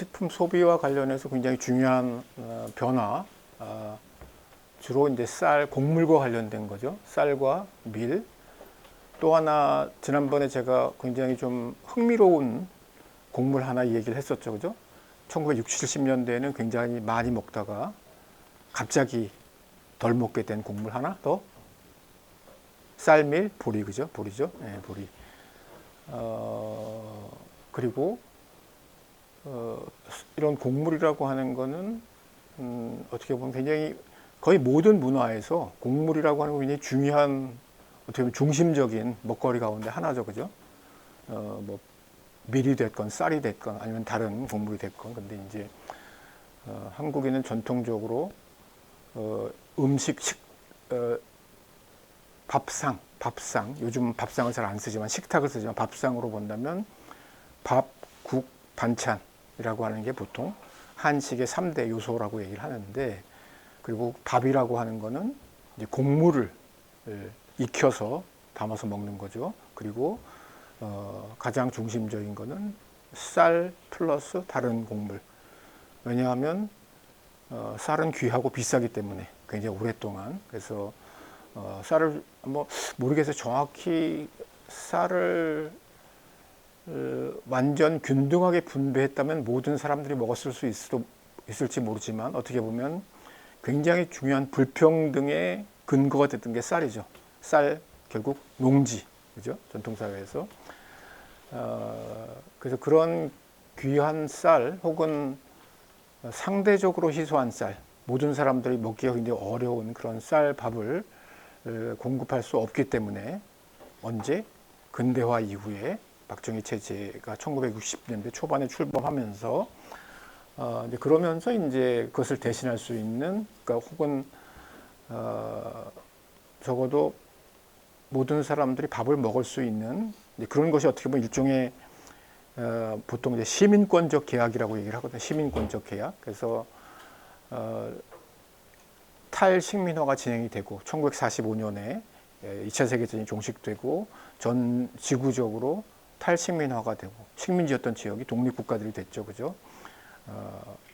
식품 소비와 관련해서 굉장히 중요한 변화, 주로 이제 쌀, 곡물과 관련된 거죠. 쌀과 밀. 또 하나 지난번에 제가 굉장히 좀 흥미로운 곡물 하나 얘기를 했었죠, 그죠? 1960, 70년대에는 굉장히 많이 먹다가 갑자기 덜 먹게 된 곡물 하나 더, 쌀밀, 보리, 그죠? 보리죠, 네, 보리. 그리고 이런 곡물이라고 하는 거는 어떻게 보면 굉장히 거의 모든 문화에서 곡물이라고 하는 건 굉장히 중요한, 어떻게 보면 중심적인 먹거리 가운데 하나죠, 그죠? 뭐 밀이 됐건 쌀이 됐건 아니면 다른 곡물이 됐건. 근데 이제 한국인은 전통적으로 음식, 밥상, 요즘 밥상을 잘 안 쓰지만 식탁을 쓰지만 밥상으로 본다면 밥, 국, 반찬이라고 하는 게 보통 한식의 3대 요소라고 얘기를 하는데, 그리고 밥이라고 하는 거는 이제 곡물을 익혀서 담아서 먹는 거죠. 그리고 가장 중심적인 거는 쌀 플러스 다른 곡물. 왜냐하면 쌀은 귀하고 비싸기 때문에 굉장히 오랫동안. 그래서 쌀을 뭐 모르겠어요. 정확히 쌀을 완전 균등하게 분배했다면 모든 사람들이 먹었을 수 있을지 모르지만, 어떻게 보면 굉장히 중요한 불평등의 근거가 됐던 게 쌀이죠. 쌀, 결국 농지, 그죠? 전통사회에서. 그래서 그런 귀한 쌀, 혹은 상대적으로 희소한 쌀, 모든 사람들이 먹기가 굉장히 어려운 그런 쌀밥을 공급할 수 없기 때문에, 언제? 근대화 이후에 박정희 체제가 1960년대 초반에 출범하면서 이제 그러면서 이제 그것을 대신할 수 있는, 그러니까 혹은 적어도 모든 사람들이 밥을 먹을 수 있는 그런 것이 어떻게 보면 일종의 보통 이제 시민권적 계약이라고 얘기를 하거든요. 시민권적 계약. 그래서 탈식민화가 진행이 되고 1945년에 2차 세계대전이 종식되고 전 지구적으로 탈식민화가 되고 식민지였던 지역이 독립국가들이 됐죠. 그죠?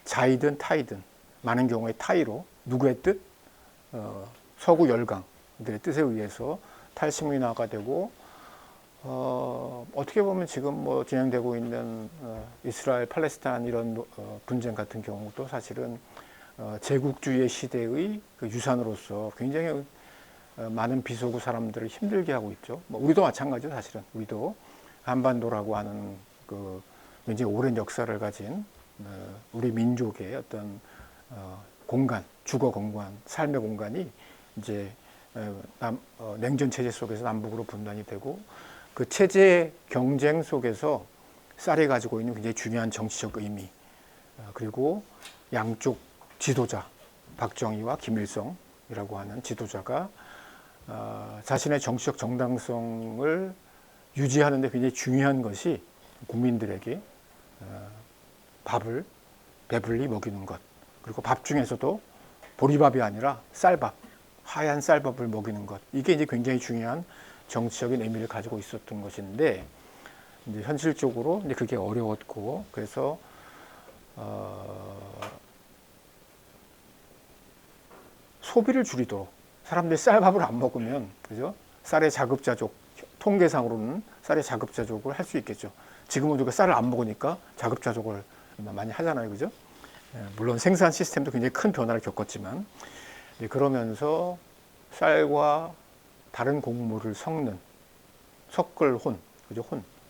자이든 타이든, 많은 경우에 타이로, 누구의 뜻? 서구 열강들의 뜻에 의해서 탈식민화가 되고, 어떻게 보면 지금 뭐 진행되고 있는 이스라엘 팔레스타인 이런 분쟁 같은 경우도 사실은 제국주의 시대의 그 유산으로서 굉장히 많은 비속어 사람들을 힘들게 하고 있죠. 뭐 우리도 마찬가지죠, 사실은. 우리도 한반도라고 하는 그 굉장히 오랜 역사를 가진 우리 민족의 어떤 공간, 주거 공간, 삶의 공간이 이제 냉전 체제 속에서 남북으로 분단이 되고, 그 체제 경쟁 속에서 쌀이 가지고 있는 굉장히 중요한 정치적 의미, 그리고 양쪽 지도자, 박정희와 김일성이라고 하는 지도자가 자신의 정치적 정당성을 유지하는 데 굉장히 중요한 것이 국민들에게 밥을 배불리 먹이는 것, 그리고 밥 중에서도 보리밥이 아니라 쌀밥, 하얀 쌀밥을 먹이는 것, 이게 이제 굉장히 중요한 정치적인 의미를 가지고 있었던 것인데, 이제 현실적으로 이제 그게 어려웠고, 그래서 소비를 줄이도록, 사람들이 쌀밥을 안 먹으면, 그죠? 쌀의 자급자족, 통계상으로는 쌀의 자급자족을 할 수 있겠죠. 지금은 우리가 쌀을 안 먹으니까 자급자족을 많이 하잖아요, 그죠? 물론 생산 시스템도 굉장히 큰 변화를 겪었지만, 그러면서 쌀과 다른 곡물을 섞을 혼, 그죠?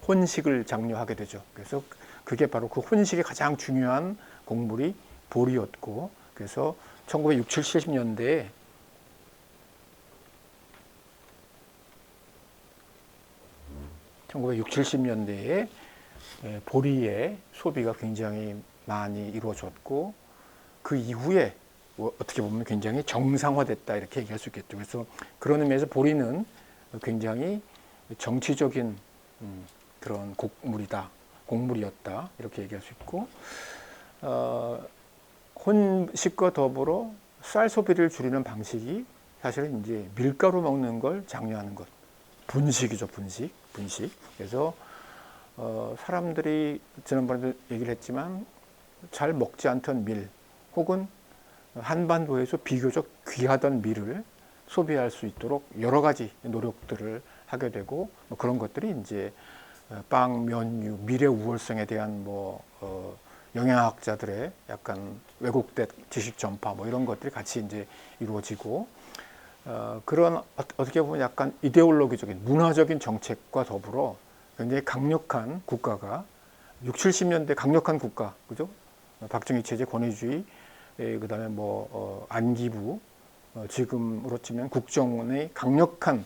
혼식을 장려하게 되죠. 그래서 그게 바로 그 혼식의 가장 중요한 곡물이 보리였고, 그래서 1960, 70년대에 보리의 소비가 굉장히 많이 이루어졌고, 그 이후에 어떻게 보면 굉장히 정상화됐다, 이렇게 얘기할 수 있겠죠. 그래서 그런 의미에서 보리는 굉장히 정치적인 그런 곡물이었다, 이렇게 얘기할 수 있고, 혼식과 더불어 쌀 소비를 줄이는 방식이 사실은 이제 밀가루 먹는 걸 장려하는 것, 분식이죠, 분식. 그래서 사람들이 지난번에도 얘기를 했지만 잘 먹지 않던 밀 혹은 한반도에서 비교적 귀하던 밀을 소비할 수 있도록 여러 가지 노력들을 하게 되고 뭐 그런 것들이 이제 빵, 면류, 밀의 우월성에 대한 영양학자들의 약간 왜곡된 지식 전파 뭐 이런 것들이 같이 이제 이루어지고 그런 어떻게 보면 약간 이데올로기적인 문화적인 정책과 더불어 굉장히 강력한 국가가 6, 70년대 강력한 국가 그죠? 박정희 체제 권위주의 그다음에 안기부 지금으로 치면 국정원의 강력한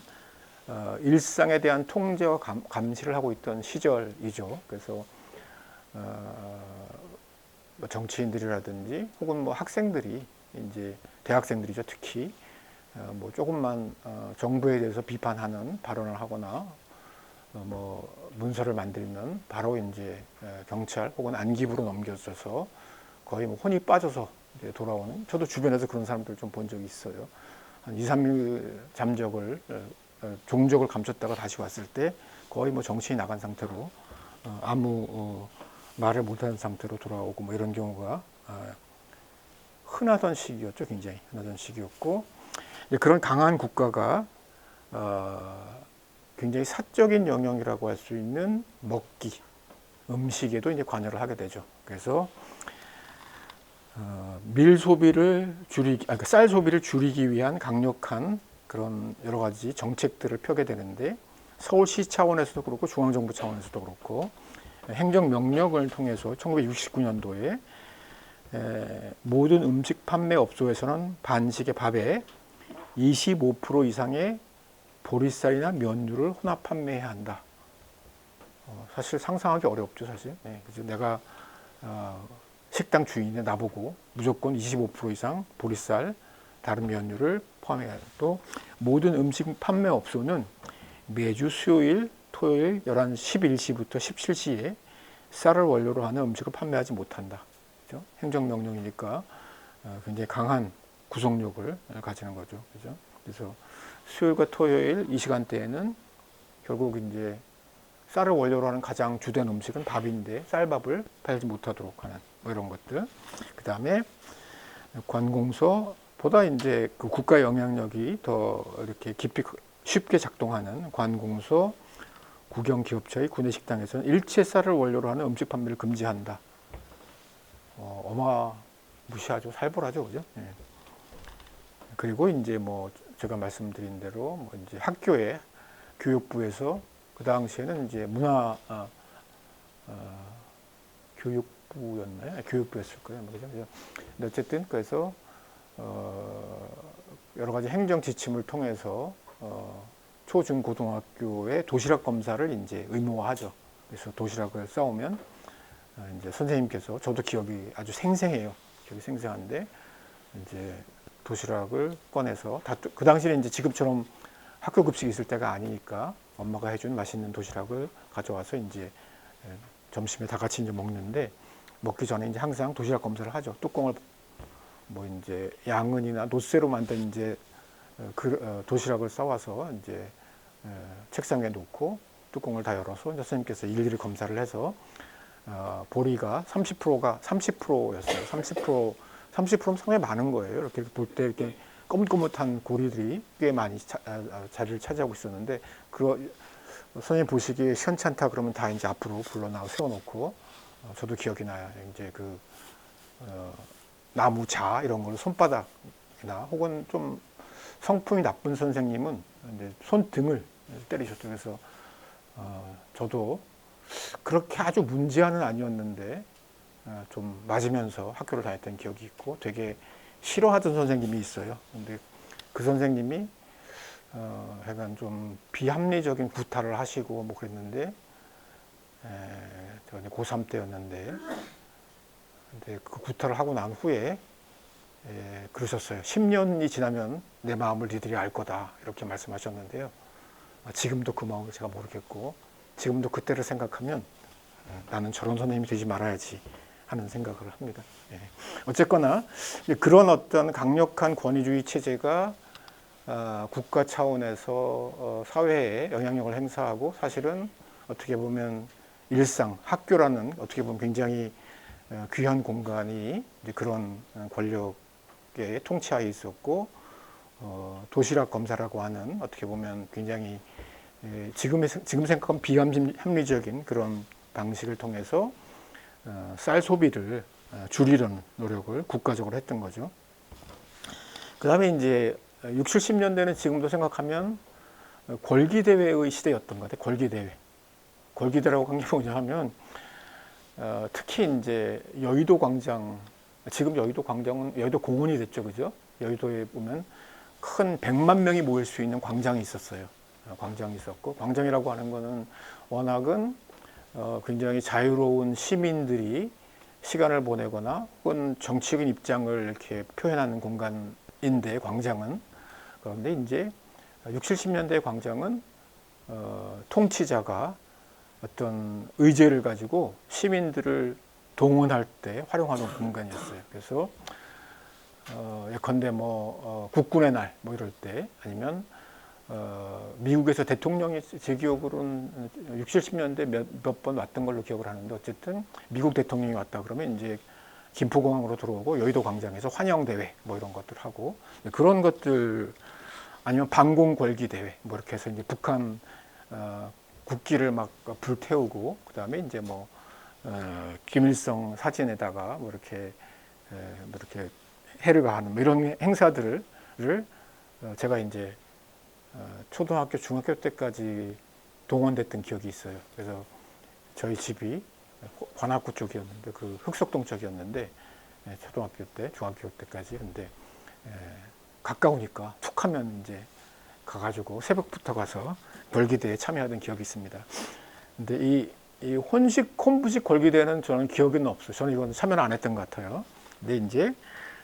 일상에 대한 통제와 감시를 하고 있던 시절이죠. 그래서 정치인들이라든지 혹은 학생들이 이제 대학생들이죠. 특히 조금만 정부에 대해서 비판하는 발언을 하거나 문서를 만들면 바로 이제 경찰 혹은 안기부로 넘겨져서 거의 혼이 빠져서 이제 돌아오는 저도 주변에서 그런 사람들 좀 본 적이 있어요. 한 2, 3일 잠적을 종적을 감췄다가 다시 왔을 때 거의 정신이 나간 상태로 아무 말을 못하는 상태로 돌아오고 이런 경우가 흔하던 시기였죠. 굉장히 흔하던 시기였고 그런 강한 국가가 굉장히 사적인 영역이라고 할 수 있는 먹기, 음식에도 이제 관여를 하게 되죠. 그래서 밀 소비를 그러니까 쌀 소비를 줄이기 위한 강력한 그런 여러 가지 정책들을 펴게 되는데 서울시 차원에서도 그렇고 중앙정부 차원에서도 그렇고 행정명령을 통해서 1969년도에 모든 음식 판매 업소에서는 반식의 밥에 25% 이상의 보리쌀이나 면류를 혼합 판매해야 한다. 사실 상상하기 어렵죠, 사실. 그래서 내가 식당 주인의 나보고 무조건 25% 이상 보리쌀, 다른 면류를 포함해야 또 모든 음식 판매 업소는 매주 수요일, 토요일 11시부터 17시에 쌀을 원료로 하는 음식을 판매하지 못한다. 그렇죠? 행정명령이니까 굉장히 강한 구속력을 가지는 거죠. 그죠? 그래서 수요일과 토요일 이 시간대에는 결국 이제 쌀을 원료로 하는 가장 주된 음식은 밥인데 쌀밥을 팔지 못하도록 하는 이런 것들. 그 다음에 관공서보다 이제 그 국가 영향력이 더 이렇게 깊이 쉽게 작동하는 관공서, 국영기업체의 구내식당에서는 일체 쌀을 원료로 하는 음식 판매를 금지한다. 어마무시하죠. 살벌하죠. 그죠? 예. 그리고 이제 제가 말씀드린 대로 이제 학교에 교육부에서 그 당시에는 이제 교육부였나요? 교육부였을 거예요. 그죠? 근데 어쨌든 그래서 여러 가지 행정 지침을 통해서 초중고등학교의 도시락 검사를 이제 의무화하죠. 그래서 도시락을 싸오면 이제 선생님께서 저도 기억이 아주 생생해요. 기억이 생생한데 이제 도시락을 꺼내서 그 당시에 이제 지금처럼 학교 급식이 있을 때가 아니니까 엄마가 해준 맛있는 도시락을 가져와서 이제 점심에 다 같이 이제 먹는데 먹기 전에 이제 항상 도시락 검사를 하죠. 뚜껑을 이제 양은이나 노쇠로 만든 이제 도시락을 싸와서 이제 책상에 놓고 뚜껑을 다 열어서 선생님께서 일일이 검사를 해서 보리가 30%였어요. 30%면 상당히 많은 거예요. 이렇게 볼 때 이렇게 거뭇거뭇한 고리들이 꽤 많이 자리를 차지하고 있었는데 선생님 보시기에 시원찮다 그러면 다 이제 앞으로 불러나와 세워놓고 저도 기억이 나요. 이제 나무 자 이런 걸 손바닥이나 혹은 좀 성품이 나쁜 선생님은 이제 손등을 때리셨죠. 그래서 저도 그렇게 아주 문제아는 아니었는데 좀 맞으면서 학교를 다녔던 기억이 있고 되게 싫어하던 선생님이 있어요. 근데 그 선생님이 약간 좀 비합리적인 구타를 하시고 그랬는데 제가 고3 때였는데 근데 그 구타를 하고 난 후에 그러셨어요. 10년이 지나면 내 마음을 니들이 알 거다 이렇게 말씀하셨는데요. 지금도 그 마음을 제가 모르겠고 지금도 그때를 생각하면 나는 저런 선생님이 되지 말아야지 하는 생각을 합니다. 어쨌거나 그런 어떤 강력한 권위주의 체제가 국가 차원에서 사회에 영향력을 행사하고 사실은 어떻게 보면 일상, 학교라는 어떻게 보면 굉장히 귀한 공간이 이제 그런 권력의 통치하에 있었고, 도시락 검사라고 하는 어떻게 보면 굉장히 지금 생각하면 비합리적인 그런 방식을 통해서 쌀 소비를 줄이려는 노력을 국가적으로 했던 거죠. 그 다음에 이제 60, 70년대는 지금도 생각하면 골기대회의 시대였던 것 같아요. 골기대회. 골기대라고 한 게 뭐냐 하면, 특히 이제 여의도 광장, 지금 여의도 광장은 여의도 공원이 됐죠. 그죠? 여의도에 보면 큰 100만 명이 모일 수 있는 광장이 있었어요. 광장이 있었고, 광장이라고 하는 거는 워낙은 굉장히 자유로운 시민들이 시간을 보내거나 혹은 정치적인 입장을 이렇게 표현하는 공간인데, 광장은. 그런데 이제 60, 70년대 광장은 통치자가 어떤 의제를 가지고 시민들을 동원할 때 활용하는 공간이었어요. 그래서 예컨대 국군의 날 이럴 때, 아니면 미국에서 대통령이 제 기억으로는 60, 70년대 몇 번 왔던 걸로 기억을 하는데, 어쨌든 미국 대통령이 왔다 그러면 이제 김포공항으로 들어오고 여의도 광장에서 환영대회 이런 것들 하고, 그런 것들, 아니면 방공궐기대회 이렇게 해서 이제 북한 국기를 막 불태우고, 그 다음에 이제 김일성 사진에다가 이렇게 해를 가하는 이런 행사들을 제가 이제 초등학교, 중학교 때까지 동원됐던 기억이 있어요. 그래서 저희 집이 관악구 쪽이었는데, 그 흑석동 쪽이었는데, 초등학교 때, 중학교 때까지. 근데 가까우니까 툭 하면 이제 가가지고 새벽부터 가서 골기대회에 참여하던 기억이 있습니다. 근데 이 혼식, 콤부식 골기대회는 저는 기억에는 없어요. 저는 이건 참여를 안 했던 것 같아요. 근데 이제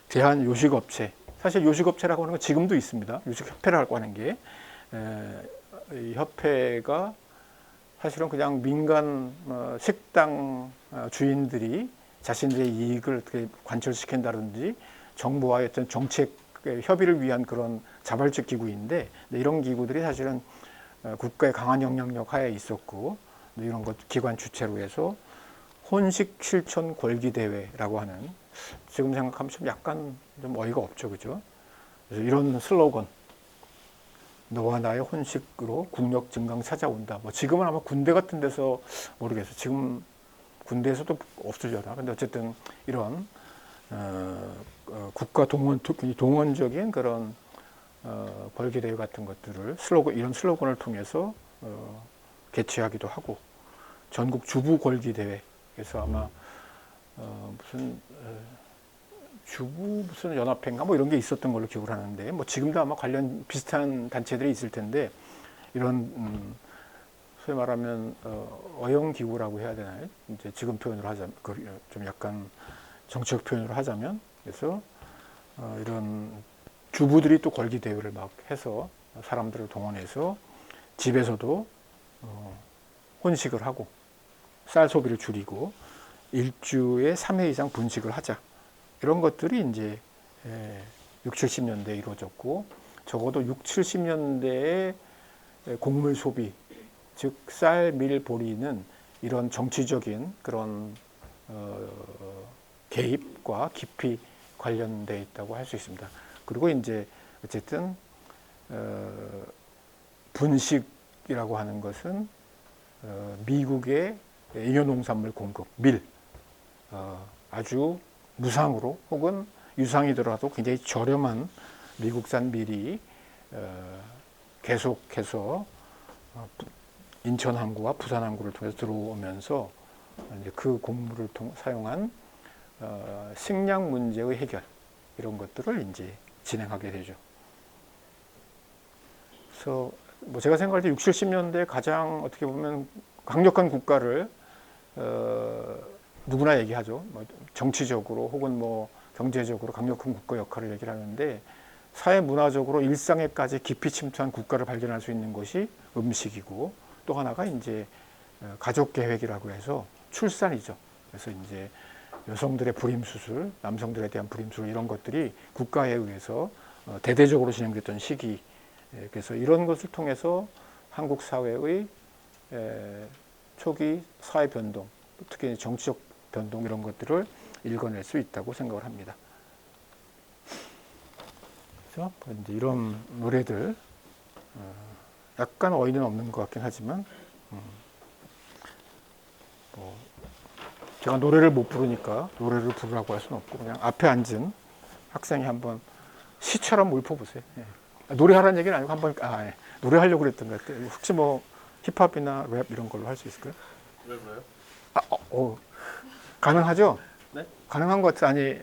대한요식업체, 사실 요식업체라고 하는 건 지금도 있습니다. 요식협회라고 하는 게, 이 협회가 사실은 그냥 민간 식당 주인들이 자신들의 이익을 어떻게 관철시킨다든지 정부와의 어떤 정책 협의를 위한 그런 자발적 기구인데, 이런 기구들이 사실은 국가의 강한 영향력 하에 있었고, 이런 것 기관 주체로 해서 혼식 실천 골기대회라고 하는, 지금 생각하면 좀 약간 좀 어이가 없죠. 그죠? 그래서 이런 슬로건, 너와 나의 혼식으로 국력 증강 찾아온다. 지금은 아마 군대 같은 데서 모르겠어요. 지금 군대에서도 없으려나. 근데 어쨌든 이런 국가 동원적인 그런 골기대회 같은 것들을 이런 슬로건을 통해서 개최하기도 하고, 전국 주부 골기대회, 그래서 아마 무슨 연합회인가 이런 게 있었던 걸로 기억을 하는데, 지금도 아마 관련 비슷한 단체들이 있을 텐데, 이런 소위 말하면 어영기구라고 해야 되나요? 이제 지금 표현으로 하자면, 좀 약간 정치적 표현으로 하자면, 그래서 이런 주부들이 또 골기대회를 막 해서 사람들을 동원해서 집에서도 혼식을 하고 쌀 소비를 줄이고 일주에 3회 이상 분식을 하자. 이런 것들이 이제 60, 70년대에 이루어졌고, 적어도 60, 70년대에 곡물 소비, 즉 쌀, 밀, 보리는 이런 정치적인 그런 개입과 깊이 관련되어 있다고 할 수 있습니다. 그리고 이제 어쨌든 분식이라고 하는 것은 미국의 인효농산물 공급, 밀, 아주 무상으로 혹은 유상이더라도 굉장히 저렴한 미국산 밀이 계속해서 인천 항구와 부산 항구를 통해서 들어오면서 이제 그 곡물을 사용한 식량 문제의 해결, 이런 것들을 이제 진행하게 되죠. 그래서 제가 생각할 때 60, 70년대 가장 어떻게 보면 강력한 국가를 누구나 얘기하죠. 정치적으로 혹은 경제적으로 강력한 국가 역할을 얘기를 하는데, 사회 문화적으로 일상에까지 깊이 침투한 국가를 발견할 수 있는 것이 음식이고, 또 하나가 이제 가족 계획이라고 해서 출산이죠. 그래서 이제 여성들의 불임수술, 남성들에 대한 불임수술, 이런 것들이 국가에 의해서 대대적으로 진행됐던 시기. 그래서 이런 것을 통해서 한국 사회의 초기 사회 변동, 특히 정치적 변동 이런 것들을 읽어낼 수 있다고 생각을 합니다. 그래서 이제 이런 노래들 약간 어휘는 없는 것 같긴 하지만 뭐 제가 노래를 못 부르니까 노래를 부르라고 할 수는 없고 그냥 앞에 앉은 학생이 한번 시처럼 읊어보세요. 예. 노래하라는 얘기는 아니고 한번 예. 노래하려고 그랬던 것 같아요. 혹시 뭐 힙합이나 랩 이런 걸로 할 수 있을까요? 왜요? 가능하죠? 네? 가능한 것 같아요. 아니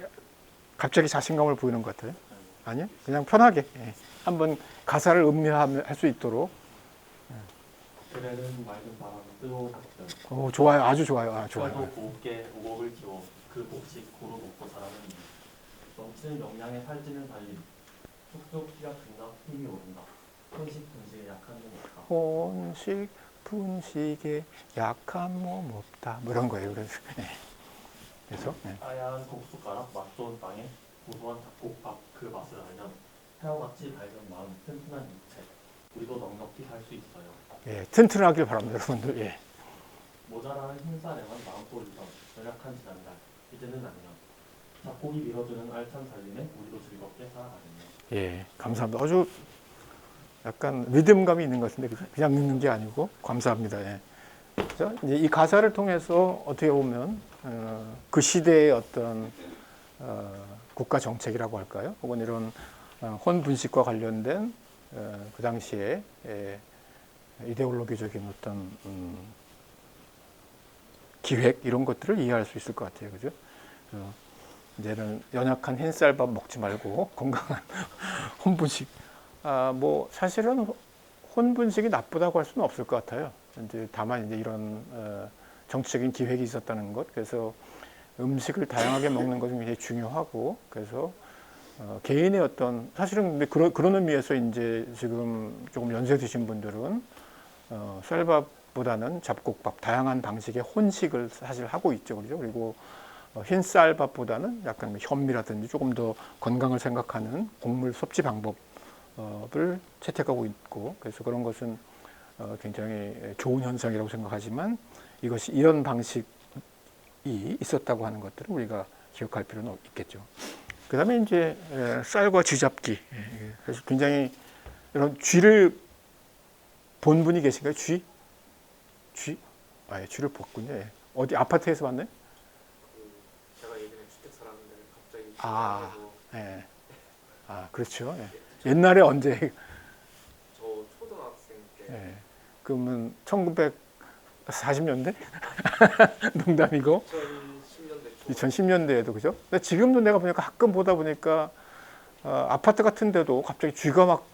갑자기 자신감을 보이는 것 같아요. 아니요? 그냥 편하게 한번 가사를 음미할 수 있도록. 그래는 맑은 바람 뜨거운 답변. 좋아요. 아주 좋아요. 좋아요. 도 곱게 오곡을 키워 그 곡식 고로 높고 자라는 이. 넘치는 영양에 살찌는 달림. 툭툭 피가 든다 힘이 오른다. 혼식 분식에 약한 몸 없다. 혼식 분식에 약한 몸 없다. 뭐 이런 거예요. 그래서 하얀 곡숟가락 맛 좋은 빵에 고소한 잡곡밥 그 맛을 알면 태어같이 밝은 마음 튼튼한 육체. 우리도 넉넉히 살 수 있어요. 예, 튼튼하길 바랍니다, 여러분들. 예. 모자라는 힘싸움에만 마음고 유전 연약한 지난달 이제는 안녕. 잡곡이 밀어주는 알찬 살림에 우리도 즐겁게 살아가겠네. 예, 감사합니다. 아주 약간 리듬감이 있는 것 같은데 그냥 읽는 게 아니고 감사합니다. 예. 그래서 이제 이 가사를 통해서 어떻게 보면 그 시대의 어떤 국가 정책이라고 할까요? 혹은 이런 혼분식과 관련된 그 당시에 이데올로기적인 어떤 기획 이런 것들을 이해할 수 있을 것 같아요, 그죠? 이제는 연약한 흰쌀밥 먹지 말고 건강한 혼분식. 뭐 사실은 혼분식이 나쁘다고 할 수는 없을 것 같아요. 이제 다만 이제 이런 정치적인 기획이 있었다는 것. 그래서 음식을 다양하게 먹는 것이 굉장히 중요하고 그래서 개인의 어떤 사실은 근데 그런 의미에서 이제 지금 조금 연세 드신 분들은 쌀밥보다는 잡곡밥 다양한 방식의 혼식을 사실 하고 있죠, 그렇죠? 그리고 흰쌀밥보다는 약간 뭐 현미라든지 조금 더 건강을 생각하는 곡물 섭취 방법을 채택하고 있고 그래서 그런 것은 굉장히 좋은 현상이라고 생각하지만 이것이 이런 방식이 있었다고 하는 것들을 우리가 기억할 필요는 있겠죠. 그 다음에 이제 쌀과 쥐잡기. 그래서 굉장히 이런 쥐를 본 분이 계신가요? 쥐? 예, 쥐를 봤군요. 예. 어디 아파트에서 봤나요? 제가 예전에 주택 살았는데 갑자기 예. 그렇죠. 예. 옛날에 언제? 저 초등학생 때 예. 그러면 1940년대? 농담이고 2010년대에도 그죠? 근데 지금도 내가 보니까 가끔 보다 보니까 아파트 같은 데도 갑자기 쥐가 막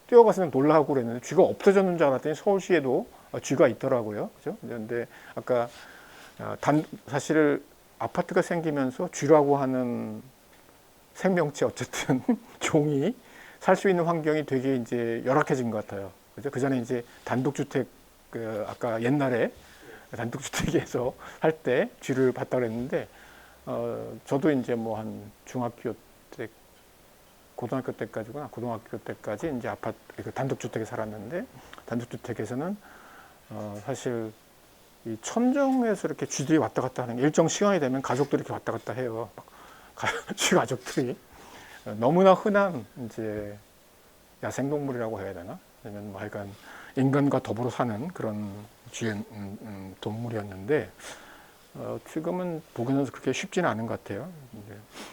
뛰어가서 놀라고 그랬는데 쥐가 없어졌는 줄 알았더니 서울시에도 쥐가 있더라고요. 그죠? 그런데 아까 사실 아파트가 생기면서 쥐라고 하는 생명체 어쨌든 종이 살 수 있는 환경이 되게 이제 열악해진 것 같아요. 그죠? 그 전에 이제 단독주택 아까 옛날에 단독주택에서 살 때 쥐를 봤다 그랬는데 저도 이제 뭐 한 중학교 때 고등학교 때까지 이제 아파트 단독주택에 살았는데 단독주택에서는 사실 이 천정에서 이렇게 쥐들이 왔다 갔다 하는 게 일정 시간이 되면 가족들이 이렇게 왔다 갔다 해요. 쥐 가족들이 너무나 흔한 이제 야생동물이라고 해야 되나? 아니면 뭐 하여간 인간과 더불어 사는 그런 동물이었는데 지금은 보기는 그렇게 쉽지는 않은 것 같아요.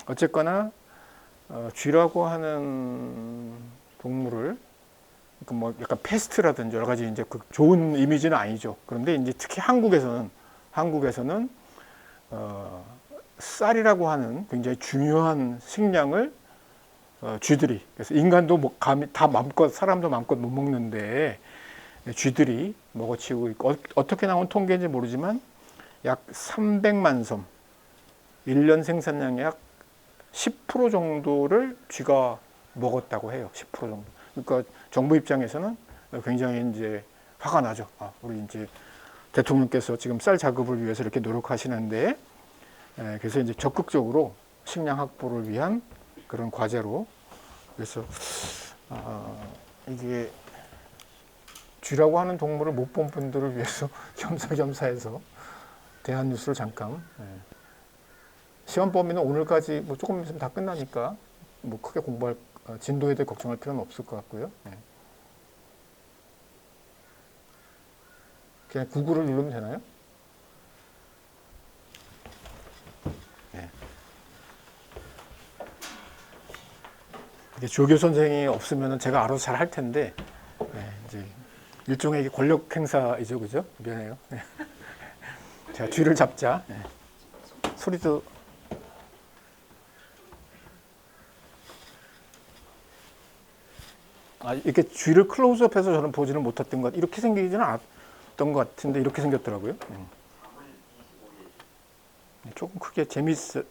어쨌거나 쥐라고 하는 동물을 뭐 약간 패스트라든지 여러 가지 이제 그 좋은 이미지는 아니죠. 그런데 이제 특히 한국에서는 쌀이라고 하는 굉장히 중요한 식량을 쥐들이 그래서 인간도 뭐 다 마음껏 사람도 마음껏 못 먹는데 쥐들이 먹어치우고 있고 어떻게 나온 통계인지 모르지만 약 300만 섬 1년 생산량의 약 10% 정도를 쥐가 먹었다고 해요. 10% 정도. 그러니까 정부 입장에서는 굉장히 이제 화가 나죠. 우리 이제 대통령께서 지금 쌀 자급을 위해서 이렇게 노력하시는데 그래서 이제 적극적으로 식량 확보를 위한 그런 과제로 그래서 이게 쥐라고 하는 동물을 못 본 분들을 위해서 겸사겸사해서 대한뉴스를 잠깐. 시험 범위는 오늘까지 뭐 조금 있으면 다 끝나니까 뭐 크게 공부할 진도에 대해 걱정할 필요는 없을 것 같고요. 그냥 구글을 누르면 되나요? 이게 조교 선생이 없으면 제가 알아서 잘 할 텐데 이제 일종의 이게 권력 행사이죠, 그죠? 미안해요. 제가 쥐를 잡자. 소리도 이렇게 쥐를 클로즈업해서 저는 보지는 못했던 것 이렇게 생기지는 않았던 것 같은데 이렇게 생겼더라고요. 조금 크게 재밌어.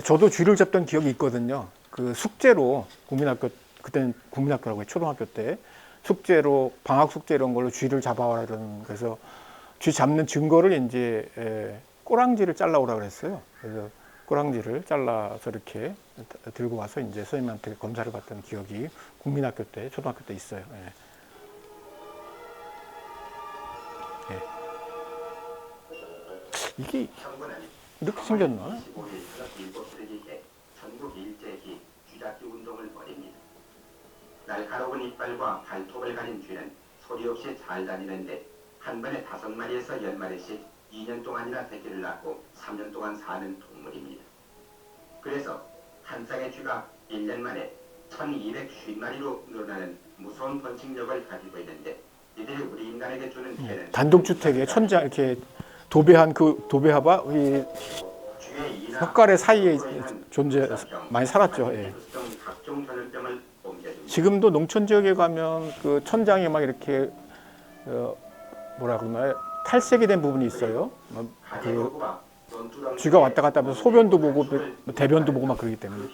저도 쥐를 잡던 기억이 있거든요. 그 숙제로 국민학교 그때는 국민학교라고 해요. 초등학교 때 숙제로 방학 숙제 이런 걸로 쥐를 잡아와라 이런 그래서 쥐 잡는 증거를 이제 꼬랑지를 잘라오라 그랬어요. 그래서 꼬랑지를 잘라서 이렇게 들고 와서 이제 선생님한테 검사를 받던 기억이 국민학교 때 초등학교 때 있어요. 이게 이렇게 생겼나? 전국 일제히 쥐잡기 운동을 벌입니다. 날카로운 이빨과 발톱을 가진 쥐는 소리 없이 잘 다니는데 한 번에 5마리에서 10마리씩 2년 동안이나 새끼를 낳고 3년 동안 사는 동물입니다. 그래서 한 쌍의 쥐가 1년 만에 1250마리로 늘어나는 무서운 번식력을 가지고 있는데 이들이 우리 인간에게 주는 피해는 단독주택에 천장 이렇게 도배한 그 도배하바 이 혓가래 사이에 존재 많이 살았죠. 지금도 농촌 지역에 가면 그 천장에 막 이렇게 뭐라 그러나요? 탈색이 된 부분이 있어요. 그 쥐가 왔다 갔다 하면서 소변도 보고 대변도 보고 막 그러기 때문에.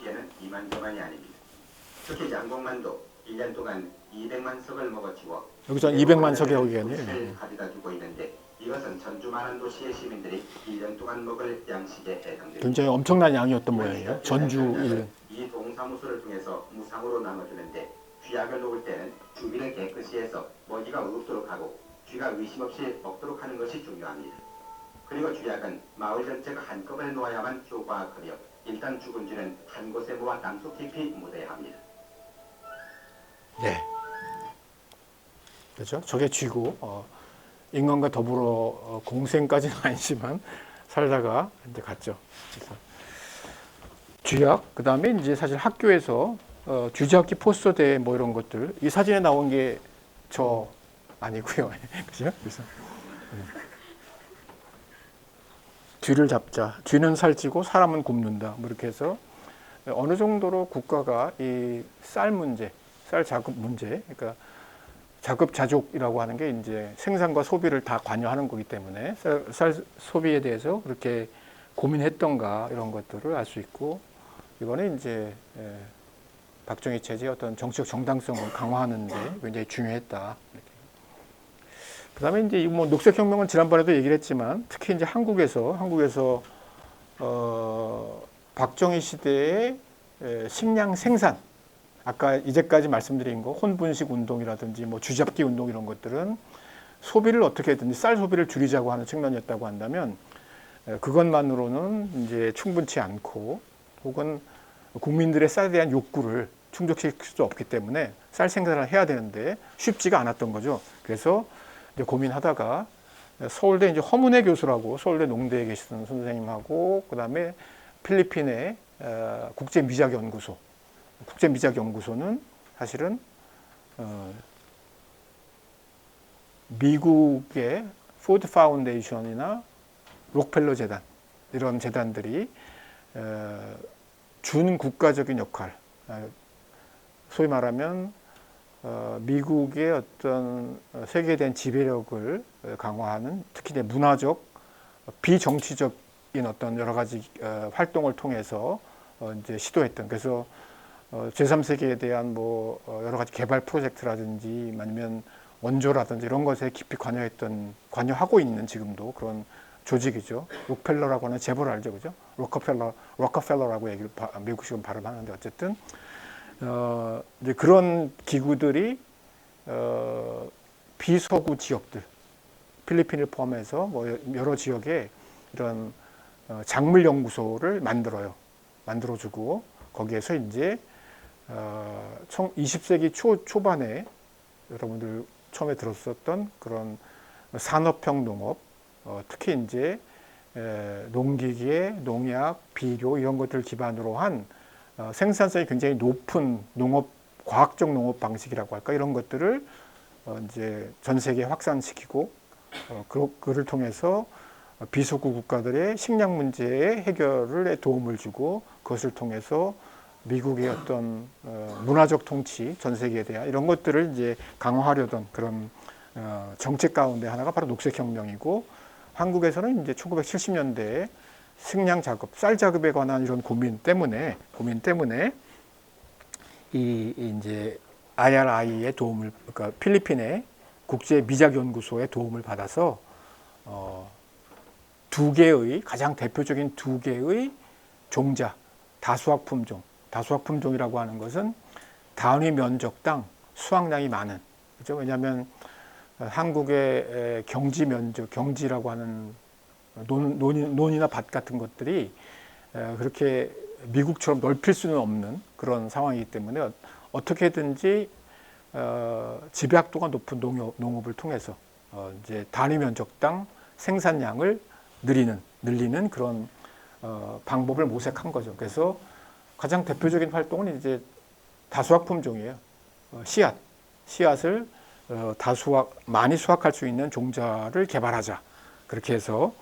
특히 양봉만도 1년 동안 200만 석을 먹어치워 여기서 200만 석이 오겠네요. 가져다 주고 있는데 이것은 전주만한 도시의 시민들이 1년 동안 먹을 양식에 해당됩니다. 굉장히 엄청난 양이었던 모양이에요. 전주 1년. 이 동사무소를 통해서 무상으로 나눠주는데 쥐약을 놓을 때는 주위를 깨끗이 해서 먹이가 없도록 하고 쥐가 의심 없이 먹도록 하는 것이 중요합니다. 그리고 쥐약은 마을 전체가 한꺼번에 놓아야만 효과하며 일단 죽은 쥐는 한 곳에 모아 땅속 깊이 묻어야 합니다. 네. 그렇죠. 저게 쥐고 인간과 더불어 공생까지는 아니지만 살다가 이제 갔죠. 그래서 쥐약, 그 다음에 이제 사실 학교에서 쥐잡기 포스터 대회 뭐 이런 것들 이 사진에 나온 게 저 아니고요. 그죠? 그래서 쥐를 잡자. 쥐는 살찌고 사람은 굶는다. 뭐 이렇게 해서 어느 정도로 국가가 이 쌀 문제, 쌀 자급 문제, 그러니까 자급자족이라고 하는 게 이제 생산과 소비를 다 관여하는 거기 때문에 쌀 소비에 대해서 그렇게 고민했던가 이런 것들을 알 수 있고 이번에 이제 박정희 체제의 어떤 정치적 정당성을 강화하는 데 굉장히 중요했다. 그다음에 이제 뭐 녹색혁명은 지난번에도 얘기를 했지만 특히 이제 한국에서 박정희 시대의 식량 생산 아까 이제까지 말씀드린 거 혼분식 운동이라든지 뭐 쥐잡기 운동 이런 것들은 소비를 어떻게든지 쌀 소비를 줄이자고 하는 측면이었다고 한다면 그것만으로는 이제 충분치 않고 혹은 국민들의 쌀에 대한 욕구를 충족시킬 수 없기 때문에 쌀 생산을 해야 되는데 쉽지가 않았던 거죠. 그래서 이제 고민하다가 서울대 이제 허문회 교수라고 서울대 농대에 계시던 선생님하고 그다음에 필리핀의 국제미작연구소 국제미작연구소는 사실은 미국의 포드 파운데이션이나 록펠러 재단 이런 재단들이 준국가적인 역할, 소위 말하면 미국의 어떤 세계에 대한 지배력을 강화하는 특히 문화적, 비정치적인 어떤 여러 가지 활동을 통해서 이제 시도했던 그래서 제3세계에 대한 뭐 여러 가지 개발 프로젝트라든지 아니면 원조라든지 이런 것에 깊이 관여하고 있는 지금도 그런 조직이죠. 록펠러라고 하는 재벌 알죠, 그죠? 로커펠러라고 얘기를 미국식으로 발음하는데 어쨌든 이제 그런 기구들이 비서구 지역들, 필리핀을 포함해서 뭐 여러 지역에 이런 작물 연구소를 만들어주고 거기에서 이제 20세기 초반에 여러분들 처음에 들었었던 그런 산업형 농업, 특히 이제 농기계, 농약, 비료 이런 것들을 기반으로 한 생산성이 굉장히 높은 과학적 농업 방식이라고 할까 이런 것들을 이제 전 세계에 확산시키고 그를 통해서 비수구 국가들의 식량 문제의 해결에 도움을 주고 그것을 통해서 미국의 어떤 문화적 통치, 전 세계에 대한 이런 것들을 이제 강화하려던 그런 정책 가운데 하나가 바로 녹색혁명이고 한국에서는 이제 1970년대에 식량 작업, 쌀 작업에 관한 이런 고민 때문에 이제 IRI의 도움을, 그러니까 필리핀의 국제 미작 연구소의 도움을 받아서 가장 대표적인 두 개의 종자, 다수학 품종이라고 하는 것은 단위 면적당 수확량이 많은, 그렇죠? 왜냐하면 한국의 경지라고 하는 논이나 밭 같은 것들이 그렇게 미국처럼 넓힐 수는 없는 그런 상황이기 때문에 어떻게든지 집약도가 높은 농업을 통해서 이제 단위 면적당 생산량을 늘리는 그런 방법을 모색한 거죠. 그래서 가장 대표적인 활동은 이제 다수학 품종이에요. 씨앗을 많이 수확할 수 있는 종자를 개발하자. 그렇게 해서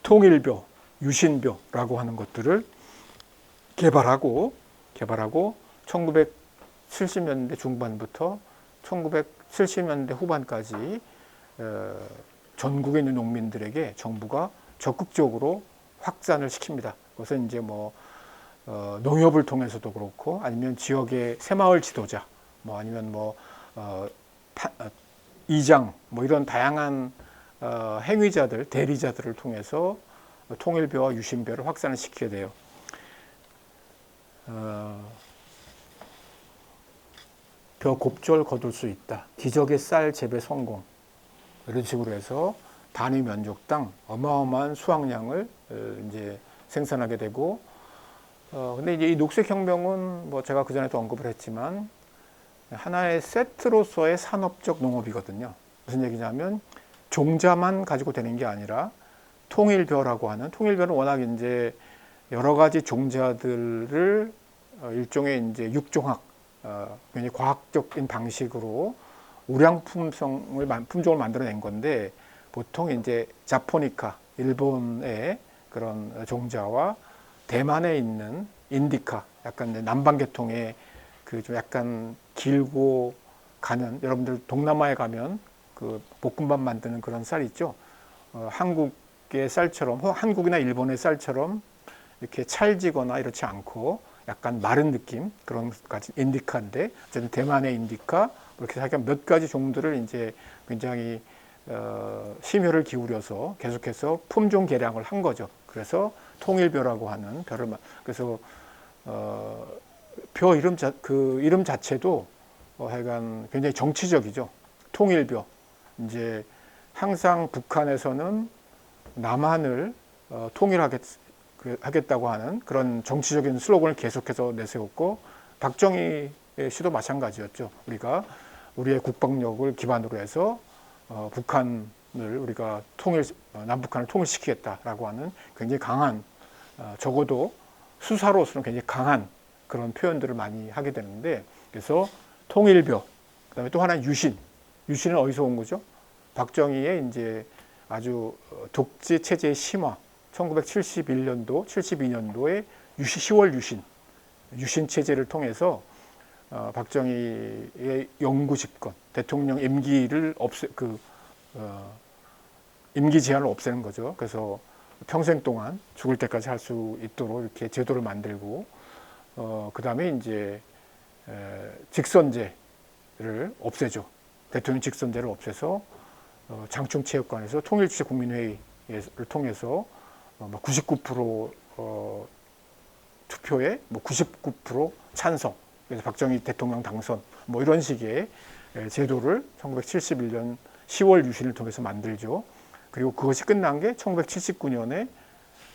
통일벼, 유신벼라고 하는 것들을 개발하고 1970년대 중반부터 1970년대 후반까지 전국에 있는 농민들에게 정부가 적극적으로 확산을 시킵니다. 그것은 이제 뭐 농협을 통해서도 그렇고 아니면 지역의 새마을 지도자, 뭐 아니면 뭐 이장, 뭐 이런 다양한 행위자들, 대리자들을 통해서 통일벼와 유신벼를 확산을 시키게 돼요. 벼 곱절 거둘 수 있다. 기적의 쌀 재배 성공. 이런 식으로 해서 단위 면적당 어마어마한 수확량을 이제 생산하게 되고, 근데 이제 이 녹색혁명은 뭐 제가 그 전에도 언급을 했지만 하나의 세트로서의 산업적 농업이거든요. 무슨 얘기냐면 종자만 가지고 되는 게 아니라 통일벼는 워낙 이제 여러 가지 종자들을 일종의 이제 육종학, 굉장히 과학적인 방식으로 우량 품종을 만들어낸 건데 보통 이제 자포니카, 일본의 그런 종자와 대만에 있는 인디카, 약간 남방 계통의 그 좀 약간 길고 가는, 여러분들 동남아에 가면 그 볶음밥 만드는 그런 쌀 있죠. 한국의 쌀처럼, 한국이나 일본의 쌀처럼 이렇게 찰지거나 이렇지 않고 약간 마른 느낌, 그런 가지 인디카인데, 어쨌든 대만의 인디카, 이렇게 하여간 몇 가지 종들을 이제 굉장히 심혈을 기울여서 계속해서 품종 개량을 한 거죠. 그래서 통일벼라고 하는 그래서 벼 이름 자체도 하여간 굉장히 정치적이죠. 통일벼. 이제 항상 북한에서는 남한을 통일하겠다고 하는 그런 정치적인 슬로건을 계속해서 내세웠고, 박정희 씨도 마찬가지였죠. 우리의 국방력을 기반으로 해서 북한을 우리가 남북한을 통일시키겠다라고 하는 굉장히 강한, 적어도 수사로서는 굉장히 강한 그런 표현들을 많이 하게 되는데, 그래서 통일벼, 그다음에 또 하나 유신은 어디서 온 거죠? 박정희의 이제 아주 독재 체제의 심화, 1971년도, 72년도에 10월 유신 체제를 통해서 박정희의 영구 집권, 대통령 임기를 임기 제한을 없애는 거죠. 그래서 평생 동안 죽을 때까지 할 수 있도록 이렇게 제도를 만들고, 그 다음에 이제 직선제를 없애죠. 대통령 직선제를 없애서 장충체육관에서 통일주체국민회의를 통해서 99% 투표에 99% 찬성. 그래서 박정희 대통령 당선. 뭐 이런 식의 제도를 1971년 10월 유신을 통해서 만들죠. 그리고 그것이 끝난 게 1979년에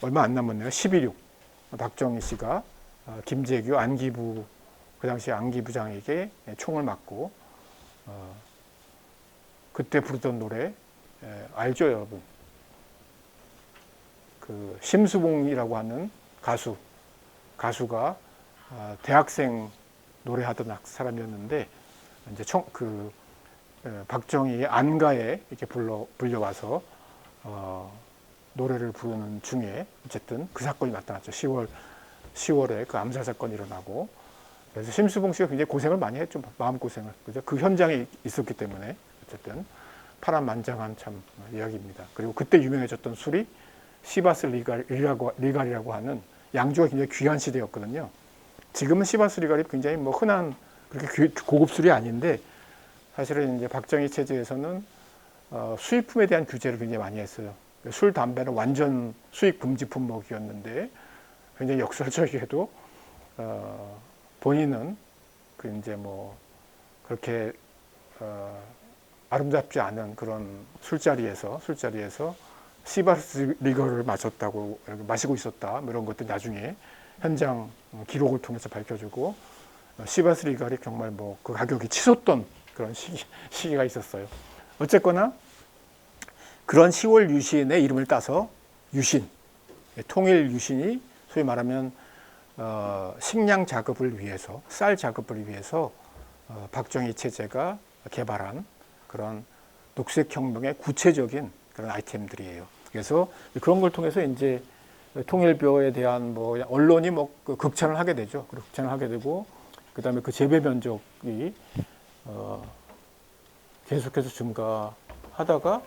얼마 안 남았네요. 11.6. 박정희 씨가 김재규 안기부 그 당시 안기부장에게 총을 맞고 그때 부르던 노래 알죠, 여러분? 그 심수봉이라고 하는 가수가 대학생 노래하던 사람이었는데 이제 박정희의 안가에 이렇게 불려와서 노래를 부르는 중에 어쨌든 그 사건이 나타났죠. 10월에 그 암살 사건이 일어나고 그래서 심수봉 씨가 굉장히 고생을 많이 했죠. 마음고생을. 그죠? 그 현장에 있었기 때문에 어쨌든 파란만장한 참 이야기입니다. 그리고 그때 유명해졌던 술이 시바스 리갈이라고 하는 양주가 굉장히 귀한 시대였거든요. 지금은 시바스 리갈이 굉장히 뭐 흔한 그렇게 고급 술이 아닌데 사실은 이제 박정희 체제에서는 수입품에 대한 규제를 굉장히 많이 했어요. 술, 담배는 완전 수입 금지 품목이었는데 굉장히 역설적이게도 본인은 그 이제 뭐 그렇게 아름답지 않은 그런 술자리에서 시바스 리거를 마시고 있었다. 뭐 이런 것들 나중에 현장 기록을 통해서 밝혀주고 시바스 리갈이 정말 뭐 그 가격이 치솟던 그런 시기가 있었어요. 어쨌거나 그런 10월 유신의 이름을 따서 유신, 통일 유신이 소위 말하면 식량 작업을 위해서, 쌀 작업을 위해서 박정희 체제가 개발한 그런 녹색혁명의 구체적인 그런 아이템들이에요. 그래서 그런 걸 통해서 이제 통일벼에 대한 뭐 언론이 뭐 극찬을 하게 되죠. 극찬을 하게 되고 그다음에 그 재배 면적이 계속해서 증가하다가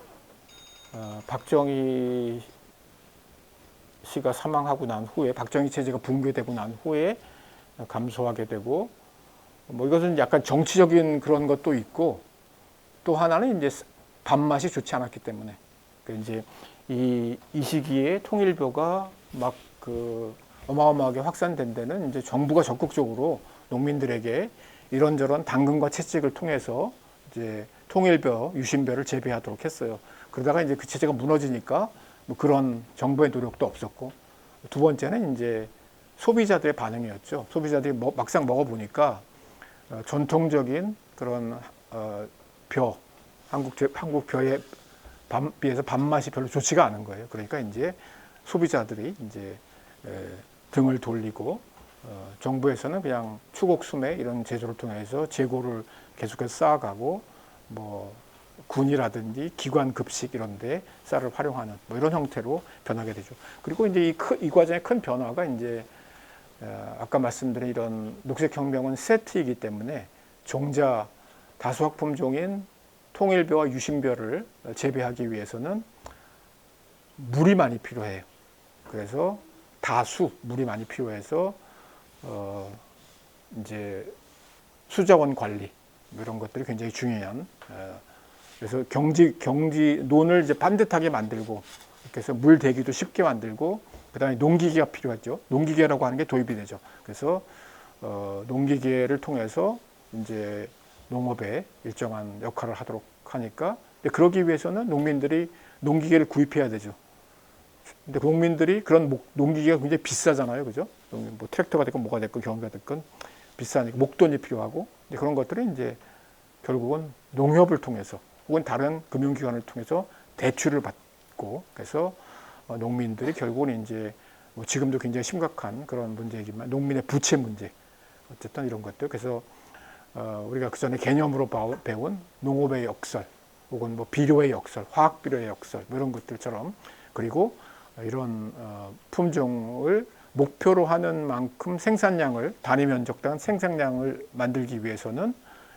박정희 씨가 사망하고 난 후에 박정희 체제가 붕괴되고 난 후에 감소하게 되고 뭐 이것은 약간 정치적인 그런 것도 있고 또 하나는 이제 밥맛이 좋지 않았기 때문에 이제 이 시기에 통일벼가 막 그 어마어마하게 확산된 데는 이제 정부가 적극적으로 농민들에게 이런저런 당근과 채찍을 통해서 이제 통일벼, 유신벼를 재배하도록 했어요. 그러다가 이제 그 체제가 무너지니까 뭐 그런 정부의 노력도 없었고 두 번째는 이제 소비자들의 반응이었죠. 소비자들이 막상 먹어보니까 전통적인 그런 한국 벼에 비해서 밥맛이 별로 좋지가 않은 거예요. 그러니까 이제 소비자들이 이제 등을 돌리고 정부에서는 그냥 추곡수매 이런 제조를 통해서 재고를 계속해서 쌓아가고 뭐 군이라든지 기관 급식 이런 데 쌀을 활용하는 뭐 이런 형태로 변하게 되죠. 그리고 이제 이 과정의 큰 변화가 이제 아까 말씀드린 이런 녹색혁명은 세트이기 때문에 종자 다수학품종인 통일벼와 유신벼를 재배하기 위해서는 물이 많이 필요해요. 그래서 물이 많이 필요해서 이제 수자원 관리 뭐 이런 것들이 굉장히 중요한. 그래서 논을 이제 반듯하게 만들고 그래서 물 대기도 쉽게 만들고 그다음에 농기계가 필요하죠. 농기계라고 하는 게 도입이 되죠. 그래서 농기계를 통해서 이제 농업에 일정한 역할을 하도록 하니까 그러기 위해서는 농민들이 농기계를 구입해야 되죠. 근데 농민들이 그런 농기계가 굉장히 비싸잖아요, 그죠? 뭐 트랙터가 됐건 뭐가 됐건 경기가 됐건 비싸니까 목돈이 필요하고 그런 것들이 이제 결국은 농협을 통해서 혹은 다른 금융기관을 통해서 대출을 받고 그래서 농민들이 결국은 이제 뭐 지금도 굉장히 심각한 그런 문제이지만 농민의 부채 문제 어쨌든 이런 것들 그래서 우리가 그 전에 개념으로 배운 농업의 역설 혹은 뭐 비료의 역설, 화학 비료의 역설 뭐 이런 것들처럼 그리고 이런 품종을 목표로 하는 만큼 생산량을 단위 면적당 생산량을 만들기 위해서는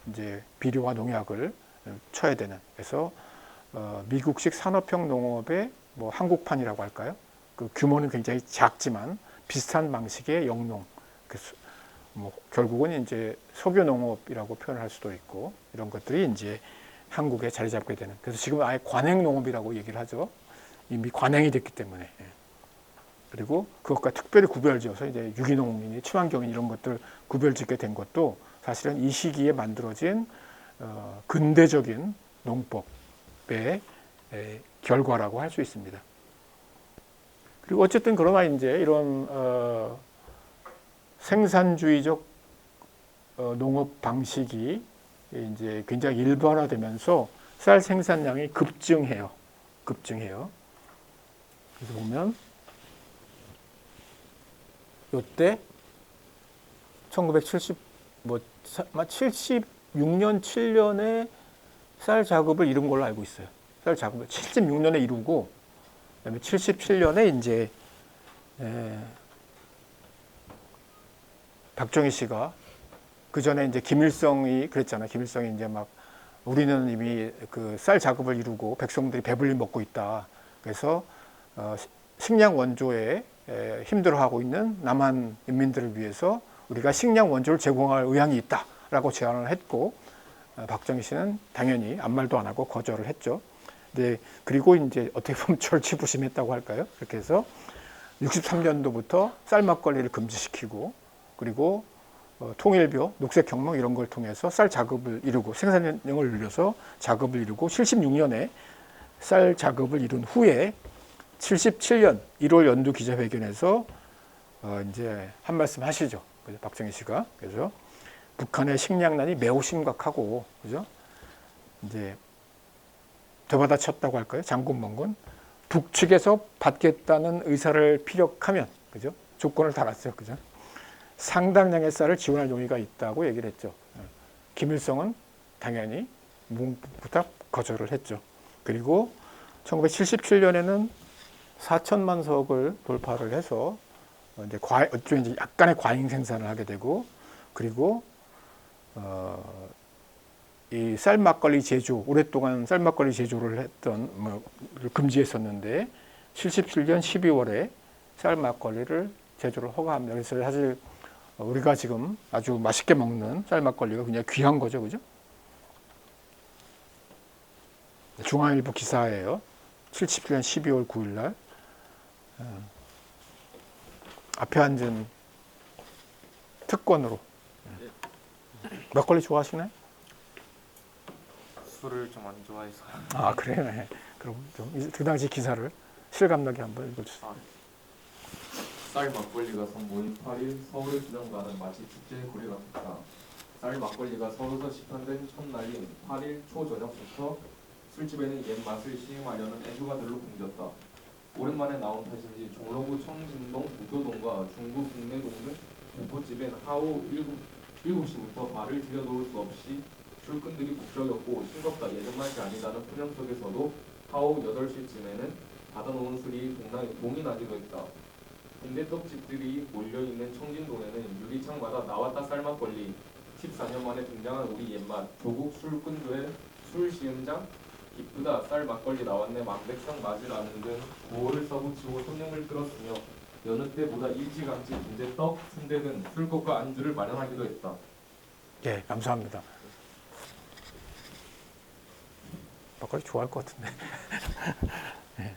이제 비료와 농약을 쳐야 되는 그래서 미국식 산업형 농업의 뭐 한국판이라고 할까요? 그 규모는 굉장히 작지만 비슷한 방식의 영농 뭐 결국은 이제 석유 농업이라고 표현할 수도 있고 이런 것들이 이제 한국에 자리 잡게 되는 그래서 지금 아예 관행 농업이라고 얘기를 하죠. 이미 관행이 됐기 때문에 그리고 그것과 특별히 구별지어서 이제 유기농이니 친환경인 이런 것들 구별짓게 된 것도 사실은 이 시기에 만들어진 근대적인 농법의 결과라고 할 수 있습니다. 그리고 어쨌든 그러나 이제 이런 생산주의적 농업 방식이 이제 굉장히 일반화되면서 쌀 생산량이 급증해요. 그래서 보면 이때 76년, 7년에 쌀 작업을 이룬 걸로 알고 있어요. 쌀 작업을 76년에 이루고, 그다음에 77년에 이제 박정희 씨가 그 전에 이제 김일성이 그랬잖아. 김일성이 이제 막 우리는 이미 그 쌀 작업을 이루고 백성들이 배불리 먹고 있다. 그래서 식량 원조에 힘들어하고 있는 남한 인민들을 위해서 우리가 식량 원조를 제공할 의향이 있다라고 제안을 했고, 박정희 씨는 당연히 아무 말도 안 하고 거절을 했죠. 네, 그리고 이제 어떻게 보면 절치부심했다고 할까요? 그렇게 해서 63년도부터 쌀 막걸리를 금지시키고, 그리고 통일교, 녹색혁명 이런 걸 통해서 쌀 작업을 이루고 생산량을 늘려서 작업을 이루고 76년에 쌀 작업을 이룬 후에 77년 1월 연두 기자회견에서 이제 한 말씀 하시죠. 그죠? 박정희 씨가. 그래서 북한의 식량난이 매우 심각하고, 그죠? 이제 되받아쳤다고 할까요? 장군멍건 북측에서 받겠다는 의사를 피력하면, 그죠? 조건을 달았어요. 그죠? 상당량의 쌀을 지원할 용의가 있다고 얘기를 했죠. 김일성은 당연히 무부탁 거절을 했죠. 그리고 1977년에는 4천만 석을 돌파를 해서 이제 이제 약간의 과잉 생산을 하게 되고, 그리고 이 쌀 막걸리 제조, 오랫동안 쌀 막걸리 제조를 했던 금지했었는데 77년 12월에 쌀 막걸리를 제조를 허가합니다. 그래서 사실 우리가 지금 아주 맛있게 먹는 쌀 막걸리가 굉장히 귀한 거죠, 그죠? 중앙일보 기사예요. 77년 12월 9일 날. 앞에 앉은 특권으로. 막걸리 좋아하시나요? 술을 좀 안 좋아해서. 아, 그래요? 네. 그럼 좀 그 당시 기사를 실감나게 한번 읽어주세요. 쌀 막걸리가 선보인 8일 서울의 기념관은 마치 축제의 고리 같았다. 쌀 막걸리가 서울에서 시판된 첫날인 8일 초저녁부터 술집에는 옛 맛을 시음하려는 애주가들로 붐볐다. 오랜만에 나온 탓인지 종로구 청진동, 무교동과 중구 국내동 등 공포집엔 하루 7시부터 발을 들여놓을 수 없이 술꾼들이 북적였고, 싱겁다 예전 맛이 아니다는 푸념 속에서도 하루 8시쯤에는 받아놓은 술이 동이 나기도 했다. 빈대떡집들이 몰려있는 청진동에는 유리창마다 나왔다 쌀막걸리, 14년 만에 등장한 우리 옛맛, 조국 술꾼조의 술시음장, 기쁘다 쌀 막걸리 나왔네 만백성 맞으라는 등 구호를 써붙이고 손님을 끌었으며, 여느 때보다 일찌감치 빈대떡, 순대 등 술것과 안주를 마련하기도 했다. 예, 감사합니다. 막걸리 좋아할 것 같은데. 예.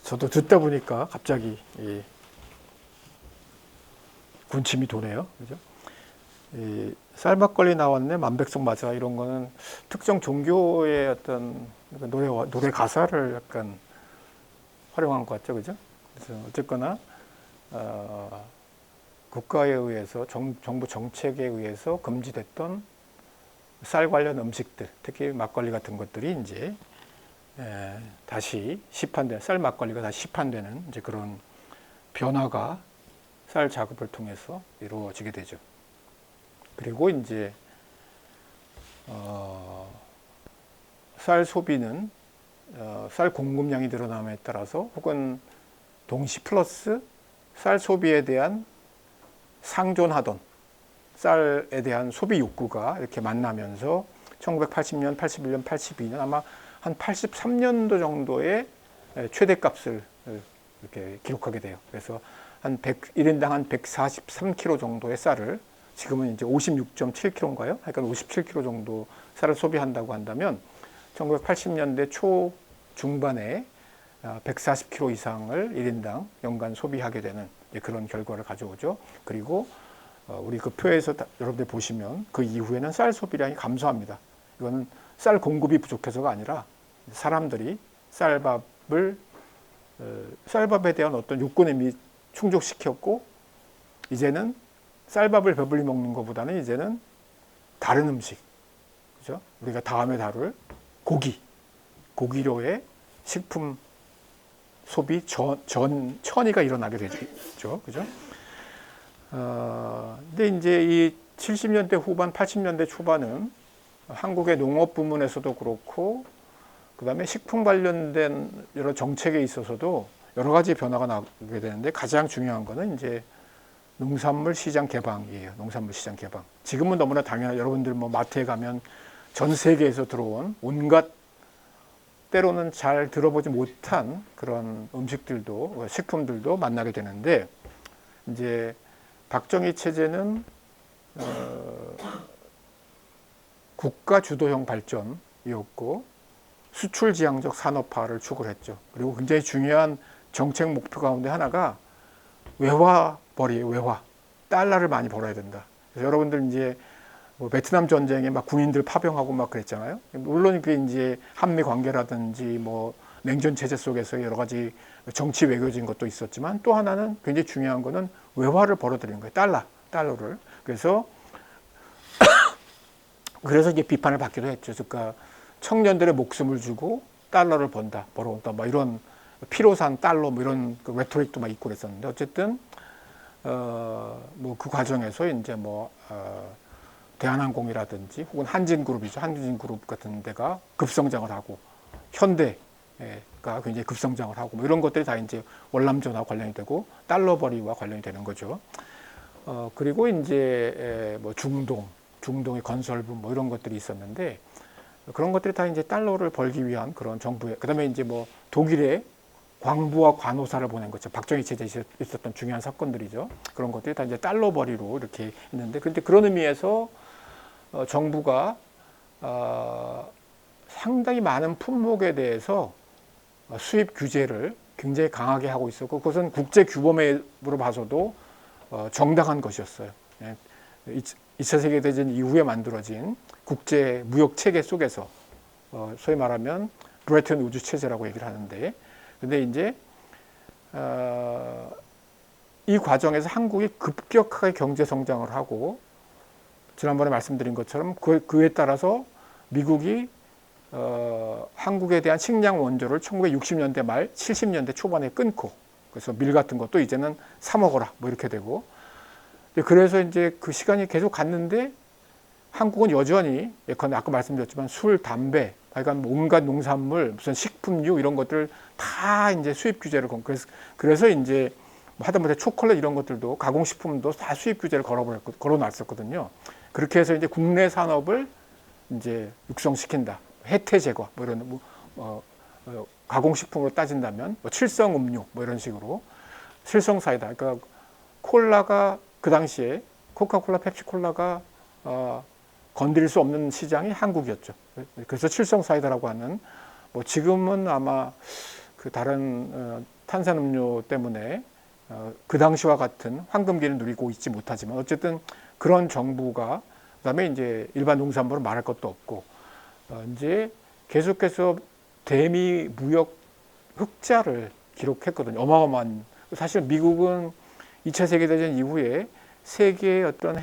저도 듣다 보니까 갑자기 군침이 도네요. 그죠? 쌀막걸리 나왔네, 만백성 맞아 이런 거는 특정 종교의 어떤 노래 가사를 약간 활용한 것 같죠, 그죠? 그래서 어쨌거나 국가에 의해서 정부 정책에 의해서 금지됐던 쌀 관련 음식들, 특히 막걸리 같은 것들이 이제 다시 시판되는, 쌀 막걸리가 다시 시판되는 이제 그런 변화가 쌀 작업을 통해서 이루어지게 되죠. 그리고 이제 쌀 소비는 쌀 공급량이 늘어남에 따라서 혹은 동시 플러스 쌀 소비에 대한 상존하던 쌀에 대한 소비 욕구가 이렇게 만나면서 1980년, 81년, 82년 아마 한 83년도 정도의 최대값을 이렇게 기록하게 돼요. 그래서 한 1인당 한 143kg 정도의 쌀을, 지금은 이제 56.7kg인가요? 하여간 57kg 정도 쌀을 소비한다고 한다면 1980년대 초 중반에 140kg 이상을 1인당 연간 소비하게 되는 그런 결과를 가져오죠. 그리고 우리 그 표에서 여러분들 보시면 그 이후에는 쌀 소비량이 감소합니다. 이거는 쌀 공급이 부족해서가 아니라 사람들이 쌀밥에 대한 어떤 요건을 이미 충족시켰고, 이제는 쌀밥을 배불리 먹는 것보다는 이제는 다른 음식, 그죠? 우리가 다음에 다룰 고기류의 식품 소비 천이가 일어나게 되죠, 그죠? 근데 이제 이 70년대 후반, 80년대 초반은 한국의 농업 부문에서도 그렇고, 그 다음에 식품 관련된 여러 정책에 있어서도 여러 가지 변화가 나게 되는데, 가장 중요한 거는 이제 농산물 시장 개방이에요. 농산물 시장 개방. 지금은 너무나 당연한, 여러분들 뭐 마트에 가면 전 세계에서 들어온 온갖, 때로는 잘 들어보지 못한 그런 음식들도, 식품들도 만나게 되는데, 이제 박정희 체제는 국가 주도형 발전이었고, 수출 지향적 산업화를 추구를 했죠. 그리고 굉장히 중요한 정책 목표 가운데 하나가 외화벌이에요. 외화. 달러를 많이 벌어야 된다. 그래서 여러분들 이제 뭐 베트남 전쟁에 막 군인들 파병하고 막 그랬잖아요. 물론 그게 이제 한미 관계라든지 뭐 냉전 체제 속에서 여러 가지 정치 외교적인 것도 있었지만, 또 하나는 굉장히 중요한 거는 외화를 벌어들이는 거예요. 달러를. 그래서 이게 비판을 받기도 했죠. 그러니까 청년들의 목숨을 주고 달러를 벌어온다. 뭐 이런 피로산 달러 뭐 이런 그 레토릭도 막 있고 그랬었는데, 어쨌든 뭐 그 과정에서 이제 대한항공이라든지 혹은 한진그룹이죠. 한진그룹 같은 데가 급성장을 하고, 현대가 굉장히 급성장을 하고, 뭐 이런 것들이 다 이제 월남전과 관련이 되고 달러 벌이와 관련이 되는 거죠. 그리고 이제 뭐 중동의 건설부 뭐 이런 것들이 있었는데, 그런 것들이 다 이제 달러를 벌기 위한 그런 정부의, 그다음에 이제 뭐 독일의 광부와 관호사를 보낸 거죠. 박정희 체제에 있었던 중요한 사건들이죠. 그런 것들이 다 이제 달러 벌이로 이렇게 있는데, 그런데 그런 의미에서 정부가 상당히 많은 품목에 대해서 수입 규제를 굉장히 강하게 하고 있었고, 그것은 국제 규범으로 봐서도 정당한 것이었어요. 2차 세계대전 이후에 만들어진 국제 무역 체계 속에서 소위 말하면 브레튼 우즈 체제라고 얘기를 하는데, 근데 이제 이 과정에서 한국이 급격하게 경제 성장을 하고, 지난번에 말씀드린 것처럼 그에 따라서 미국이 한국에 대한 식량 원조를 1960년대 말 70년대 초반에 끊고, 그래서 밀 같은 것도 이제는 사 먹어라 뭐 이렇게 되고, 그래서 이제 그 시간이 계속 갔는데, 한국은 여전히 예컨대 아까 말씀드렸지만 술, 담배, 그러니까 온갖 농산물, 무슨 식품류 이런 것들 다 이제 수입 규제를 그래서 이제 하다못해 초콜릿 이런 것들도, 가공식품도 다 수입 규제를 걸어놨었거든요. 그렇게 해서 이제 국내 산업을 이제 육성시킨다. 혜태 제거 뭐 이런 가공식품으로 따진다면 뭐 칠성 음료 뭐 이런 식으로 칠성 사이다. 그러니까 콜라가 그 당시에 코카콜라, 펩시콜라가 건드릴 수 없는 시장이 한국이었죠. 그래서 칠성 사이다라고 하는, 뭐 지금은 아마 그 다른 탄산음료 때문에 그 당시와 같은 황금기를 누리고 있지 못하지만, 어쨌든 그런 정부가, 그다음에 이제 일반 농산물은 말할 것도 없고, 이제 계속해서 대미 무역 흑자를 기록했거든요. 어마어마한. 사실 미국은 2차 세계대전 이후에 세계의 어떤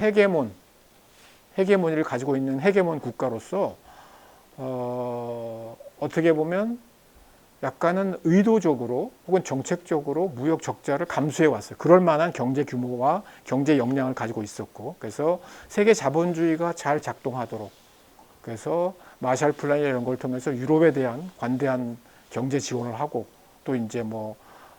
헤게모니를 가지고 있는 헤게몬 국가로서 어떻게 보면 약간은 의도적으로 혹은 정책적으로 무역 적자를 감수해 왔어요. 그럴 만한 경제 규모와 경제 역량을 가지고 있었고, 그래서 세계 자본주의가 잘 작동하도록, 그래서 마샬 플랜 이런 걸 통해서 유럽에 대한 관대한 경제 지원을 하고, 또 이제 뭐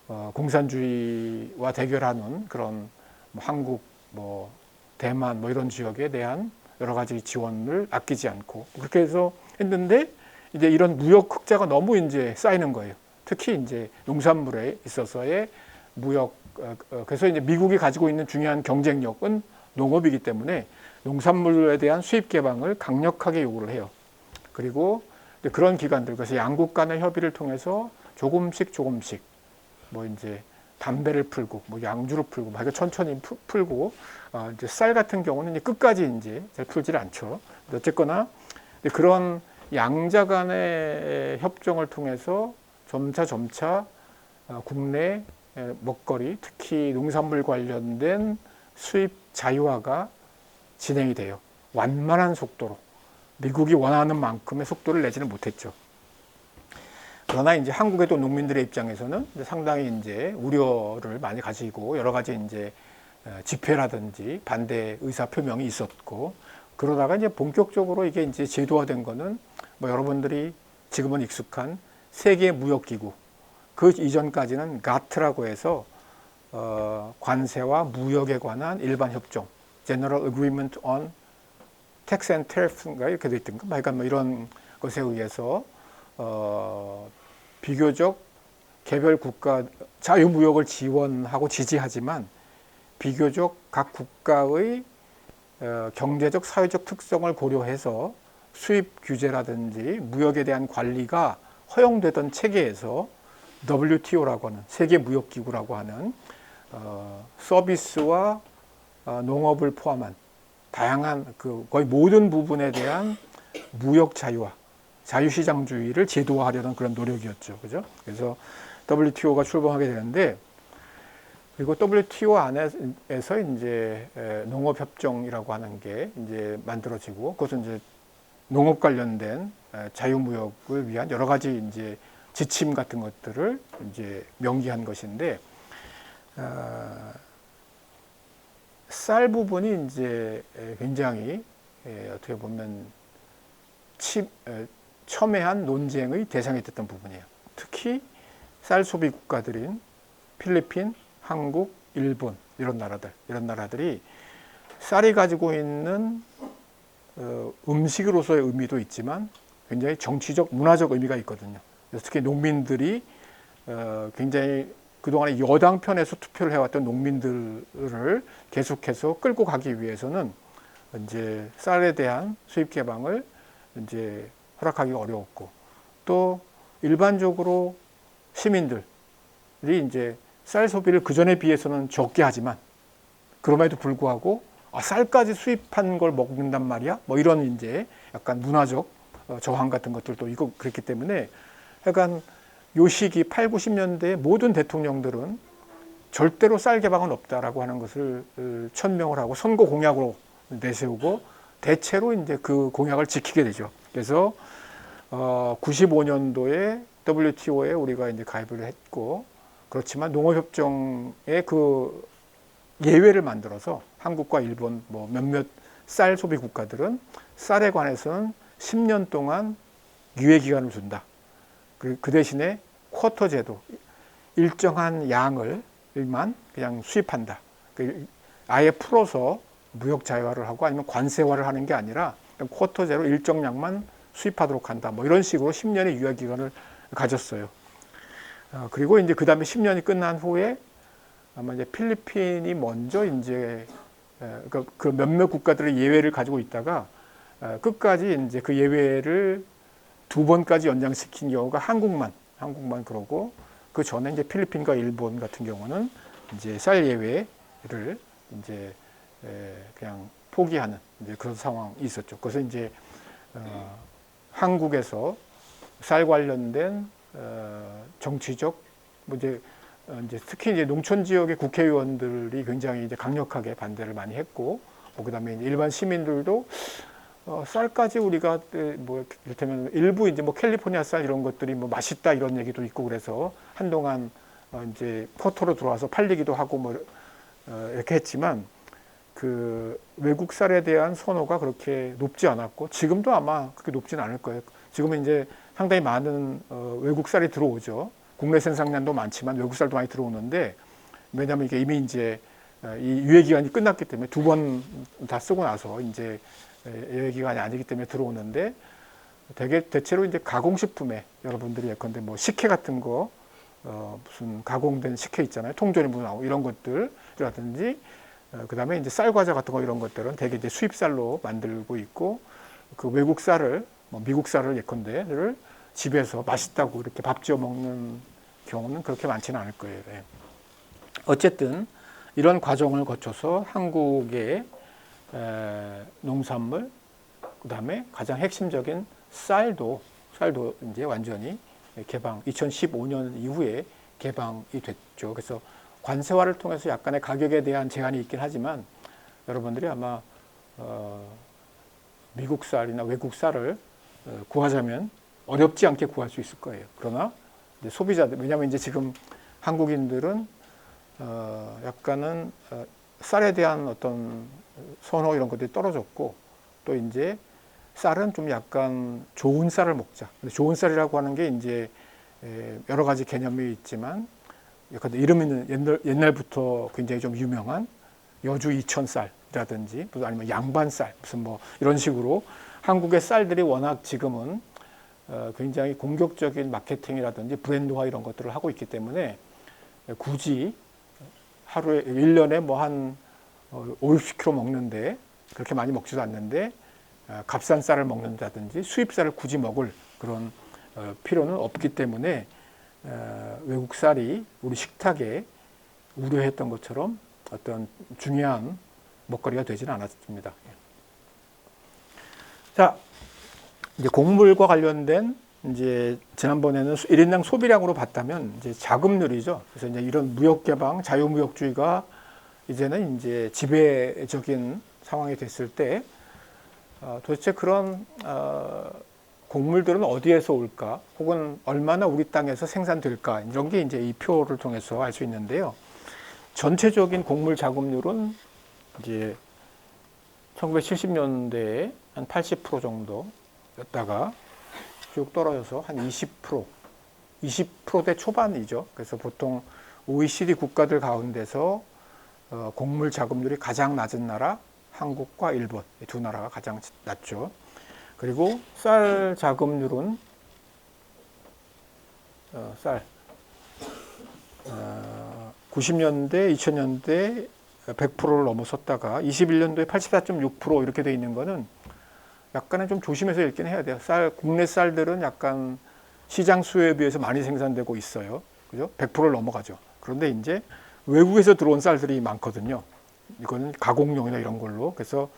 공산주의와 대결하는 그런 뭐 한국, 뭐 대만 뭐 이런 지역에 대한 여러 가지 지원을 아끼지 않고 그렇게 해서 했는데, 이제 이런 무역 흑자가 너무 이제 쌓이는 거예요. 특히 이제 농산물에 있어서의 무역, 그래서 이제 미국이 가지고 있는 중요한 경쟁력은 농업이기 때문에 농산물에 대한 수입 개방을 강력하게 요구를 해요. 그리고 그런 기관들, 그래서 양국 간의 협의를 통해서 조금씩 뭐 이제 담배를 풀고, 뭐 양주를 풀고, 막 천천히 풀고, 이제 쌀 같은 경우는 이제 끝까지 이제 잘 풀질 않죠. 어쨌거나 그런 양자 간의 협정을 통해서 점차 국내 먹거리, 특히 농산물 관련된 수입 자유화가 진행이 돼요. 완만한 속도로. 미국이 원하는 만큼의 속도를 내지는 못했죠. 그러나 이제 한국에도 농민들의 입장에서는 상당히 이제 우려를 많이 가지고 여러 가지 이제 집회라든지 반대 의사 표명이 있었고, 그러다가 이제 본격적으로 이게 이제 제도화된 거는 뭐 여러분들이 지금은 익숙한 세계 무역기구, 그 이전까지는 가트라고 해서 관세와 무역에 관한 일반 협정, General Agreement on Tax and Tariff인가 이렇게 돼 있던가, 그러니까 뭐 이런 것에 의해서 비교적 개별 국가 자유무역을 지원하고 지지하지만 비교적 각 국가의 경제적, 사회적 특성을 고려해서 수입 규제라든지 무역에 대한 관리가 허용되던 체계에서 WTO라고 하는 세계무역기구라고 하는 서비스와 농업을 포함한 다양한 거의 모든 부분에 대한 무역 자유화, 자유시장주의를 제도화하려는 그런 노력이었죠. 그죠? 그래서 WTO가 출범하게 되는데, 그리고 WTO 안에서 이제 농업협정이라고 하는 게 이제 만들어지고, 그것은 이제 농업 관련된 자유무역을 위한 여러 가지 이제 지침 같은 것들을 이제 명기한 것인데, 쌀 부분이 이제 굉장히 어떻게 보면 첨예한 논쟁의 대상이 됐던 부분이에요. 특히 쌀 소비 국가들인 필리핀, 한국, 일본 이런 나라들이 쌀이 가지고 있는 음식으로서의 의미도 있지만 굉장히 정치적, 문화적 의미가 있거든요. 그래서 특히 농민들이 굉장히 그동안에 여당 편에서 투표를 해왔던 농민들을 계속해서 끌고 가기 위해서는 이제 쌀에 대한 수입 개방을 이제 허락하기가 어려웠고, 또 일반적으로 시민들이 이제 쌀 소비를 그 전에 비해서는 적게 하지만 그럼에도 불구하고 쌀까지 수입한 걸 먹는단 말이야? 뭐 이런 이제 약간 문화적 저항 같은 것들도 있고 그랬기 때문에 약간 요 시기 8, 90년대의 모든 대통령들은 절대로 쌀 개방은 없다라고 하는 것을 천명을 하고 선거 공약으로 내세우고 대체로 이제 그 공약을 지키게 되죠. 그래서 95년도에 WTO에 우리가 이제 가입을 했고, 그렇지만 농업협정에 그 예외를 만들어서 한국과 일본 뭐 몇몇 쌀 소비 국가들은 쌀에 관해서는 10년 동안 유예 기간을 준다. 그 대신에 쿼터 제도, 일정한 양을만 그냥 수입한다. 아예 풀어서 무역 자유화를 하고 아니면 관세화를 하는 게 아니라 쿼터제로 일정량만 수입하도록 한다. 뭐 이런 식으로 10년의 유예 기간을 가졌어요. 그리고 이제 그 다음에 10년이 끝난 후에 아마 이제 필리핀이 먼저 이제 그 몇몇 국가들의 예외를 가지고 있다가 끝까지 이제 그 예외를 2번까지 연장시킨 경우가 한국만 그러고, 그 전에 이제 필리핀과 일본 같은 경우는 이제 쌀 예외를 이제 그냥 포기하는 이제 그런 상황이 있었죠. 그래서 이제 한국에서 쌀 관련된 정치적 뭐 이제 특히 이제 농촌 지역의 국회의원들이 굉장히 이제 강력하게 반대를 많이 했고, 그다음에 이제 일반 시민들도 쌀까지 우리가 뭐 이를테면 일부 이제 뭐 캘리포니아 쌀 이런 것들이 뭐 맛있다 이런 얘기도 있고, 그래서 한동안 이제 포터로 들어와서 팔리기도 하고 뭐 이렇게 했지만 그 외국 쌀에 대한 선호가 그렇게 높지 않았고, 지금도 아마 그렇게 높지는 않을 거예요. 지금은 이제 상당히 많은 외국 쌀이 들어오죠. 국내 생산량도 많지만 외국 쌀도 많이 들어오는데, 왜냐하면 이게 이미 이제 이 유예 기간이 끝났기 때문에 2번 다 쓰고 나서 이제 유예 기간이 아니기 때문에 들어오는데, 대체로 이제 가공식품에 여러분들이 예컨대 뭐 식혜 같은 거 무슨 가공된 식혜 있잖아요. 통조림으로 나오고 이런 것들이라든지, 그 다음에 이제 쌀 과자 같은 거 이런 것들은 대개 이제 수입 쌀로 만들고 있고, 그 외국 쌀을 뭐 미국 쌀을 예컨대를 집에서 맛있다고 이렇게 밥 지어 먹는 경우는 그렇게 많지는 않을 거예요. 네. 어쨌든 이런 과정을 거쳐서 한국의 농산물, 그 다음에 가장 핵심적인 쌀도 이제 완전히 개방, 2015년 이후에 개방이 됐죠. 그래서 관세화를 통해서 약간의 가격에 대한 제한이 있긴 하지만 여러분들이 아마 미국 쌀이나 외국 쌀을 구하자면 어렵지 않게 구할 수 있을 거예요. 그러나 이제 소비자들, 왜냐하면 이제 지금 한국인들은 약간은 쌀에 대한 어떤 선호 이런 것들이 떨어졌고, 또 이제 쌀은 좀 약간 좋은 쌀을 먹자. 근데 좋은 쌀이라고 하는 게 이제 여러 가지 개념이 있지만, 약간 이름 있는 옛날부터 굉장히 좀 유명한 여주 이천쌀이라든지, 아니면 양반쌀, 무슨 뭐 이런 식으로 한국의 쌀들이 워낙 지금은 굉장히 공격적인 마케팅이라든지 브랜드화 이런 것들을 하고 있기 때문에 굳이 하루에 1년에 뭐 한 5, 60kg 먹는데, 그렇게 많이 먹지도 않는데 값싼 쌀을 먹는다든지 수입 쌀을 굳이 먹을 그런 필요는 없기 때문에 외국 쌀이 우리 식탁에 우려했던 것처럼 어떤 중요한 먹거리가 되지는 않았습니다. 자, 이제 곡물과 관련된 이제 지난번에는 1인당 소비량으로 봤다면 이제 자급률이죠. 그래서 이제 이런 무역 개방, 자유무역주의가 이제는 이제 지배적인 상황이 됐을 때 도대체 그런 곡물들은 어디에서 올까, 혹은 얼마나 우리 땅에서 생산될까, 이런 게 이제 이 표를 통해서 알 수 있는데요. 전체적인 곡물 자급률은 이제 1970년대에 한 80% 정도였다가 쭉 떨어져서 한 20%대 초반이죠. 그래서 보통 OECD 국가들 가운데서 곡물 자급률이 가장 낮은 나라 한국과 일본, 이 두 나라가 가장 낮죠. 그리고 쌀 자급률은 90년대, 2000년대 100%를 넘어섰다가 21년도에 84.6% 이렇게 돼 있는 거는 약간은 좀 조심해서 읽긴 해야 돼요. 국내 쌀들은 약간 시장 수요에 비해서 많이 생산되고 있어요. 그죠? 100%를 넘어가죠. 그런데 이제 외국에서 들어온 쌀들이 많거든요. 이거는 가공용이나 이런 걸로. 그래서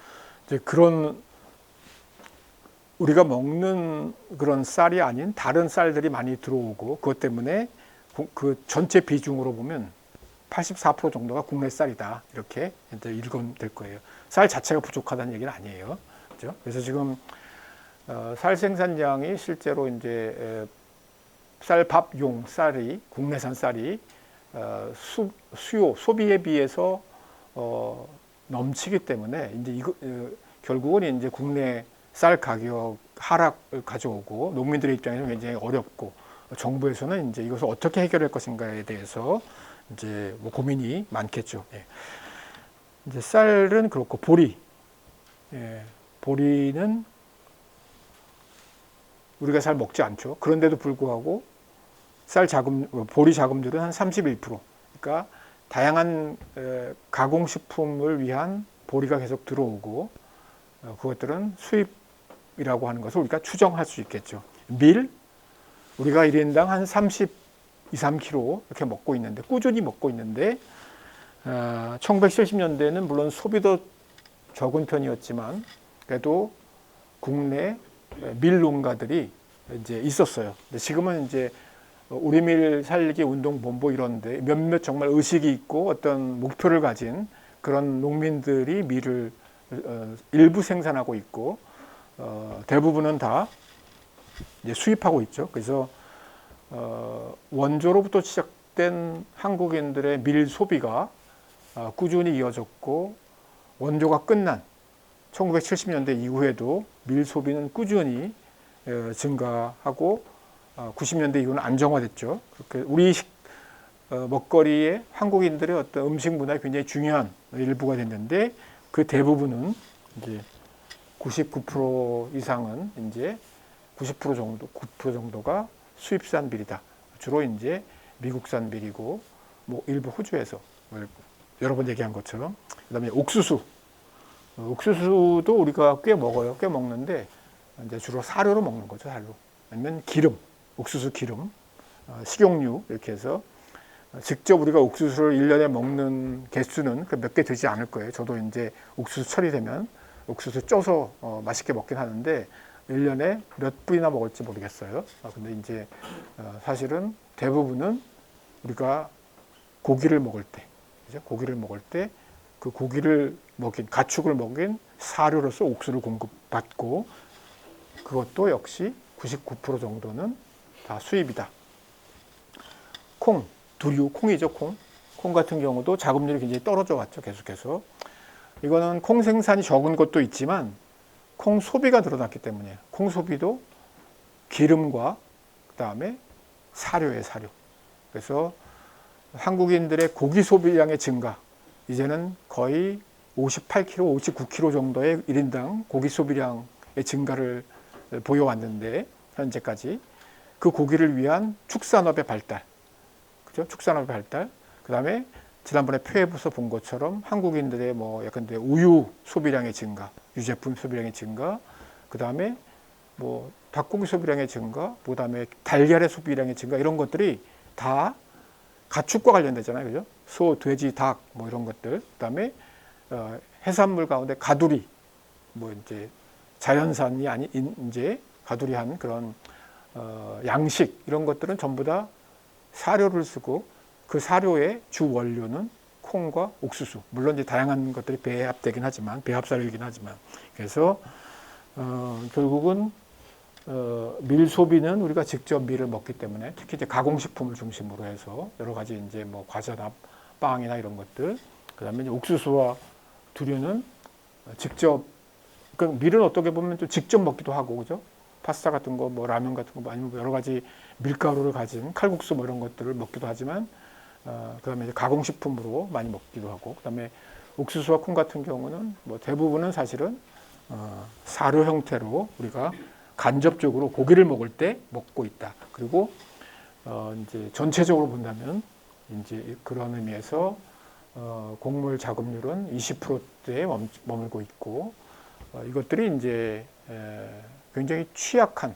이제 그런 우리가 먹는 그런 쌀이 아닌 다른 쌀들이 많이 들어오고, 그것 때문에 그 전체 비중으로 보면 84% 정도가 국내 쌀이다. 이렇게 이제 읽으면 될 거예요. 쌀 자체가 부족하다는 얘기는 아니에요. 그렇죠? 그래서 지금 쌀 생산량이 실제로 이제 쌀밥용 쌀이, 국내산 쌀이 수요, 소비에 비해서 넘치기 때문에 이제 이거 결국은 이제 국내 쌀 가격 하락을 가져오고, 농민들의 입장에서는 굉장히 어렵고, 정부에서는 이제 이것을 어떻게 해결할 것인가에 대해서 이제 뭐 고민이 많겠죠. 예. 이제 쌀은 그렇고, 보리. 예. 보리는 우리가 잘 먹지 않죠. 그런데도 불구하고 보리 자급률은 한 31%. 그러니까 다양한 가공식품을 위한 보리가 계속 들어오고, 그것들은 수입이라고 하는 것을 우리가 추정할 수 있겠죠. 밀, 우리가 1인당 한 32, 3kg 이렇게 먹고 있는데, 꾸준히 먹고 있는데, 1970년대에는 물론 소비도 적은 편이었지만 그래도 국내 밀 농가들이 이제 있었어요. 근데 지금은 이제 우리 밀 살리기 운동 본부 이런데 몇몇 정말 의식이 있고 어떤 목표를 가진 그런 농민들이 밀을 일부 생산하고 있고, 대부분은 다 이제 수입하고 있죠. 그래서 원조로부터 시작된 한국인들의 밀 소비가 꾸준히 이어졌고, 원조가 끝난 1970년대 이후에도 밀 소비는 꾸준히 증가하고 90년대 이후는 안정화됐죠. 그렇게 우리 먹거리에 한국인들의 어떤 음식 문화에 굉장히 중요한 일부가 됐는데, 그 대부분은 이제 99% 이상은 이제 90% 정도, 9% 정도가 수입산 밀이다. 주로 이제 미국산 밀이고, 뭐 일부 호주에서 여러 번 얘기한 것처럼, 그다음에 옥수수. 옥수수도 우리가 꽤 먹어요. 꽤 먹는데 이제 주로 사료로 먹는 거죠. 사료. 아니면 기름, 옥수수 기름, 식용유 이렇게 해서 직접 우리가 옥수수를 1년에 먹는 개수는 몇 개 되지 않을 거예요. 저도 이제 옥수수 철이 되면 옥수수 쪄서 맛있게 먹긴 하는데, 1년에 몇 분이나 먹을지 모르겠어요. 근데 이제 사실은 대부분은 우리가 고기를 먹을 때, 그죠? 고기를 먹을 때 그 고기를 먹인, 가축을 먹인 사료로서 옥수를 공급받고 그것도 역시 99% 정도는 다 수입이다. 콩, 두류, 콩이죠, 콩. 콩 같은 경우도 자급률이 굉장히 떨어져 왔죠, 계속해서. 이거는 콩 생산이 적은 것도 있지만 콩 소비가 늘어났기 때문이에요. 콩 소비도 기름과 그다음에 사료예요, 사료. 그래서 한국인들의 고기 소비량의 증가, 이제는 거의 58kg, 59kg 정도의 1인당 고기 소비량의 증가를 보여왔는데 현재까지 그 고기를 위한 축산업의 발달, 그죠? 축산업의 발달. 그다음에 지난번에 표에서 본 것처럼 한국인들의 뭐 예컨대 우유 소비량의 증가, 유제품 소비량의 증가, 그다음에 뭐 닭고기 소비량의 증가, 그다음에 달걀의 소비량의 증가, 이런 것들이 다 가축과 관련되잖아요, 그죠? 소, 돼지, 닭, 뭐 이런 것들. 그다음에 해산물 가운데 가두리, 뭐 이제 자연산이 아닌 이제 가두리한 그런 양식, 이런 것들은 전부 다 사료를 쓰고 그 사료의 주 원료는 콩과 옥수수. 물론 이제 다양한 것들이 배합되긴 하지만, 배합사료이긴 하지만. 그래서 결국은 밀 소비는 우리가 직접 밀을 먹기 때문에, 특히 이제 가공식품을 중심으로 해서 여러 가지 이제 뭐 과자나 빵이나 이런 것들, 그다음에 이제 옥수수와 두류는 직접, 그러니까 밀은 어떻게 보면 좀 직접 먹기도 하고, 그죠? 파스타 같은 거, 뭐 라면 같은 거, 아니면 여러 가지 밀가루를 가진 칼국수 뭐 이런 것들을 먹기도 하지만, 그다음에 이제 가공식품으로 많이 먹기도 하고, 그다음에 옥수수와 콩 같은 경우는 뭐 대부분은 사실은 사료 형태로 우리가 간접적으로 고기를 먹을 때 먹고 있다. 그리고 이제 전체적으로 본다면 이제 그런 의미에서 곡물 자급률은 20%대에 머물고 있고, 이것들이 이제 굉장히 취약한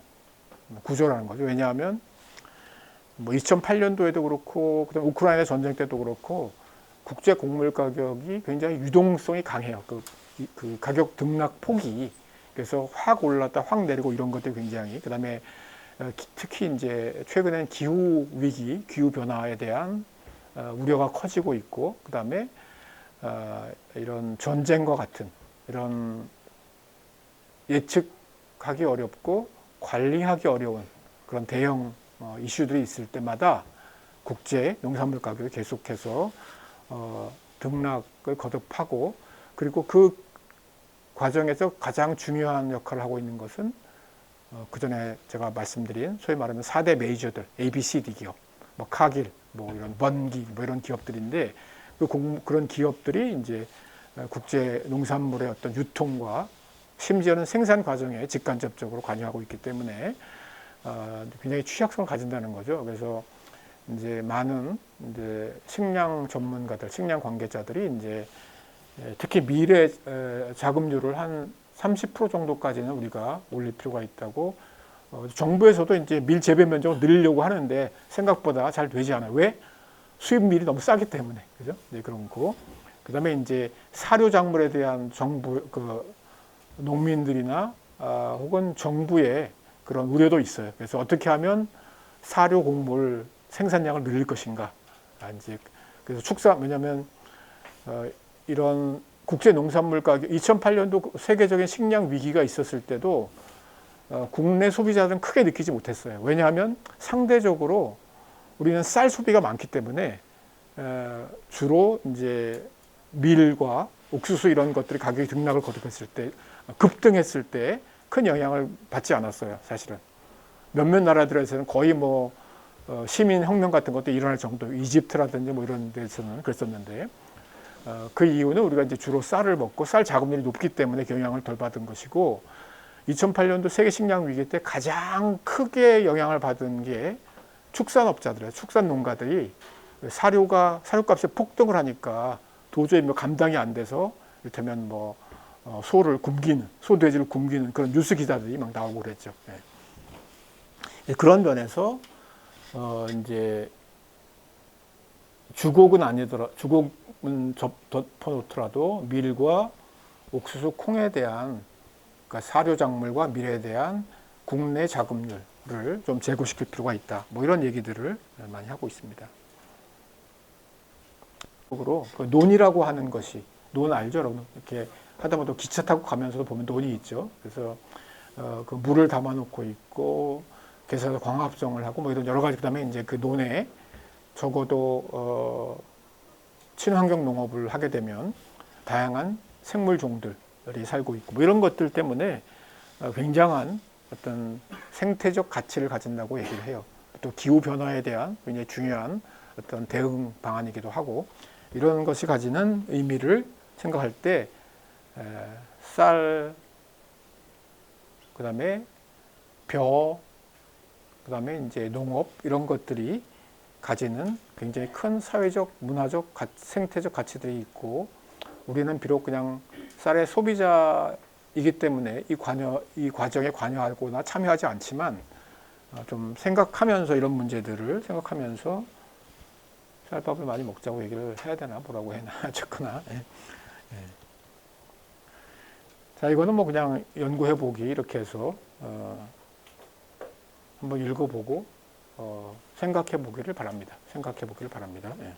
구조라는 거죠. 왜냐하면 뭐 2008년도에도 그렇고, 그다음 우크라이나 전쟁 때도 그렇고, 국제 곡물 가격이 굉장히 유동성이 강해요. 그 가격 등락 폭이. 그래서 확 올랐다 확 내리고 이런 것들이 굉장히, 그다음에 특히 이제 최근엔 기후 위기, 기후 변화에 대한 우려가 커지고 있고, 그다음에 이런 전쟁과 같은 이런 예측하기 어렵고 관리하기 어려운 그런 대형 이슈들이 있을 때마다 국제 농산물 가격이 계속해서 등락을 거듭하고, 그리고 그 과정에서 가장 중요한 역할을 하고 있는 것은 그 전에 제가 말씀드린 소위 말하면 4대 메이저들, ABCD 기업, 뭐 카길, 뭐 이런 번기, 뭐 이런 기업들인데, 그런 기업들이 이제 국제 농산물의 어떤 유통과 심지어는 생산 과정에 직간접적으로 관여하고 있기 때문에 굉장히 취약성을 가진다는 거죠. 그래서 이제 많은 이제 식량 전문가들, 식량 관계자들이 이제 특히 밀의 자급률을 한 30% 정도까지는 우리가 올릴 필요가 있다고, 정부에서도 이제 밀 재배 면적을 늘리려고 하는데 생각보다 잘 되지 않아요. 왜? 수입 밀이 너무 싸기 때문에, 그죠? 네, 그런 거. 그다음에 이제 사료 작물에 대한 정부, 농민들이나 혹은 정부의 그런 우려도 있어요. 그래서 어떻게 하면 사료 곡물 생산량을 늘릴 것인가? 이제 그래서 왜냐하면 이런 국제 농산물 가격, 2008년도 세계적인 식량 위기가 있었을 때도 국내 소비자들은 크게 느끼지 못했어요. 왜냐하면 상대적으로 우리는 쌀 소비가 많기 때문에 주로 이제 밀과 옥수수 이런 것들이 가격이 등락을 거듭했을 때, 급등했을 때 큰 영향을 받지 않았어요, 사실은. 몇몇 나라들에서는 거의 뭐 시민 혁명 같은 것도 일어날 정도, 이집트라든지 뭐 이런 데서는 그랬었는데, 그 이유는 우리가 이제 주로 쌀을 먹고 쌀 자급률이 높기 때문에 영향을 덜 받은 것이고, 2008년도 세계 식량 위기 때 가장 크게 영향을 받은 게 축산업자들이에요. 축산 농가들이 사료값이 폭등을 하니까 도저히 뭐 감당이 안 돼서 이를테면 뭐 소를 굶기는, 소돼지를 굶기는 그런 뉴스 기사들이 막 나오고 그랬죠. 네. 그런 면에서 이제 주곡은 덮어놓더라도 밀과 옥수수, 콩에 대한 그러니까 사료 작물과 밀에 대한 국내 자급률을 좀 제고시킬 필요가 있다. 뭐 이런 얘기들을 많이 하고 있습니다. 으로 논이라고 하는 것이, 논 알죠, 여러분? 이렇게 하다 보면 기차 타고 가면서도 보면 논이 있죠. 그래서 그 물을 담아놓고 있고 계속해서 광합성을 하고 뭐 이런 여러 가지, 그다음에 이제 그 논에 적어도 친환경 농업을 하게 되면 다양한 생물 종들이 살고 있고 뭐 이런 것들 때문에 굉장한 어떤 생태적 가치를 가진다고 얘기를 해요. 또 기후 변화에 대한 굉장히 중요한 어떤 대응 방안이기도 하고, 이런 것이 가지는 의미를 생각할 때 쌀, 그다음에 벼, 그다음에 이제 농업, 이런 것들이 가지는 굉장히 큰 사회적, 문화적, 생태적 가치들이 있고, 우리는 비록 그냥 쌀의 소비자이기 때문에 이 과정에 관여하거나 참여하지 않지만 좀 생각하면서, 이런 문제들을 생각하면서 쌀밥을 많이 먹자고 얘기를 해야 되나, 뭐라고 해나, 어쨌거나. 예. 예. 자, 이거는 뭐 그냥 연구해보기, 이렇게 해서 한번 읽어보고 생각해보기를 바랍니다. 생각해보기를 바랍니다. 예.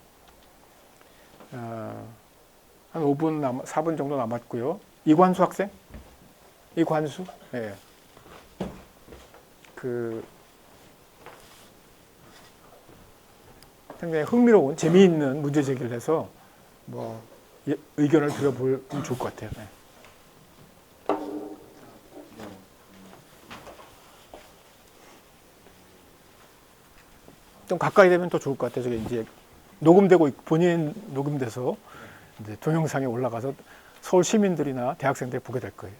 한 5분, 4분 정도 남았고요. 이관수 학생? 이관수? 예. 굉장히 흥미로운, 재미있는 문제 제기를 해서 뭐 의견을 들어보면 좋을 것 같아요. 네. 좀 가까이 되면 더 좋을 것 같아요. 저게 이제 녹음되고 본인 녹음돼서 이제 동영상에 올라가서 서울 시민들이나 대학생들이 보게 될 거예요.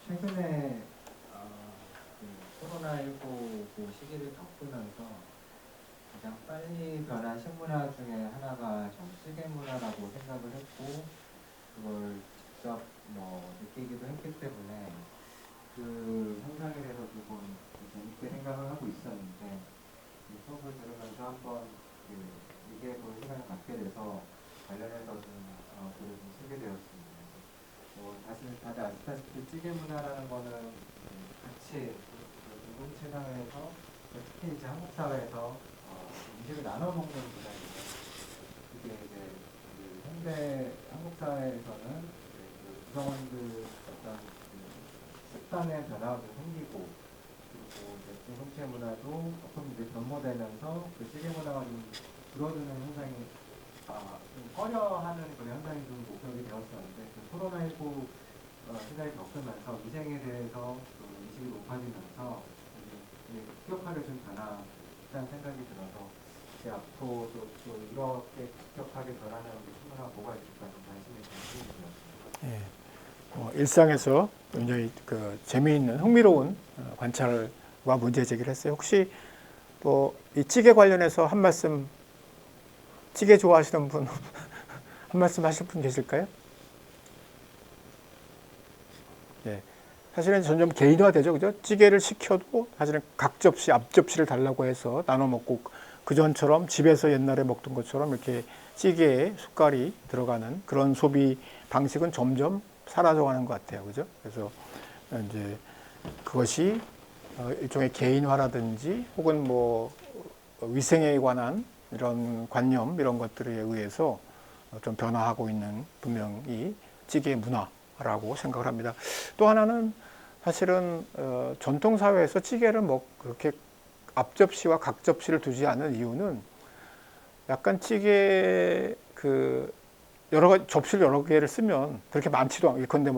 최근에 코로나19 그 시기를 겪으면서 가장 빨리 변한 식문화 중에 하나가 정치계 문화라고 생각을 했고, 그걸 직접 느끼기도 했기 때문에 그 현상에 대해서 조금 재밌게 생각을 하고 있었는데, 이 수업을 들으면서 한번 얘기해볼 시간을 갖게 돼서 관련해서 좀 글을 좀 쓰게 되었습니다. 사실 다들 아시다시피 찌개 문화라는 거는 같이 공동체 사회에서, 특히 이제 한국 사회에서 음식을 나눠 먹는 문화인데, 그게 이제 현대 한국 사회에서는 구성원들 어떤 습관의 변화가 좀 생기고, 그리고 이제 공동체 문화도 조금 이제 변모되면서 그 찌개 문화가 좀 줄어드는 현상이 좀 꺼려하는 그런 현상이 좀 목격이 되었었는데, 그 코로나19 시대를 겪으면서 위생에 대해서 인식이 높아지면서 급격하게 좀 변화했다는 생각이 들어서, 이제 앞으로 또 이렇게 급격하게 변하는 식문화가 뭐가 있을까 좀 관심이 들었습니다. 예. 일상에서 굉장히 재미있는, 흥미로운 관찰과 문제 제기를 했어요. 혹시 뭐 이 찌개 관련해서 한 말씀, 찌개 좋아하시는 분 한 말씀 하실 분 계실까요? 예. 사실은 점점 개인화되죠, 그죠? 찌개를 시켜도 사실은 각 접시, 앞 접시를 달라고 해서 나눠 먹고, 그 전처럼 집에서 옛날에 먹던 것처럼 이렇게 찌개에 숟갈이 들어가는 그런 소비 방식은 점점 사라져가는 것 같아요, 그죠? 그래서 이제 그것이 일종의 개인화라든지 혹은 뭐 위생에 관한 이런 관념, 이런 것들에 의해서 좀 변화하고 있는 분명히 찌개 문화라고 생각을 합니다. 또 하나는 사실은 전통 사회에서 찌개를 그렇게 앞 접시와 각 접시를 두지 않은 이유는, 약간 찌개 여러 가지 접시를 여러 개를 쓰면 그렇게 많지도 않고, 예컨대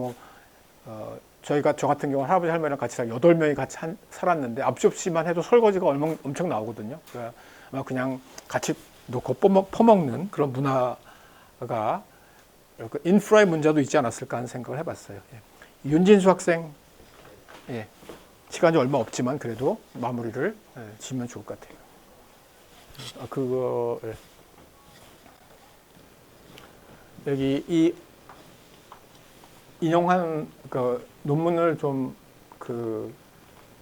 저 같은 경우는 할아버지 할머니랑 같이 8명이 같이 살았는데 앞 접시만 해도 설거지가 엄청 나오거든요. 그러니까 그냥 같이 놓고 퍼먹는 그런 문화가 인프라의 문제도 있지 않았을까 하는 생각을 해봤어요. 예. 윤진수 학생, 예. 시간이 얼마 없지만 그래도 마무리를 지으면 좋을 것 같아요. 여기 이 인용한 논문을 좀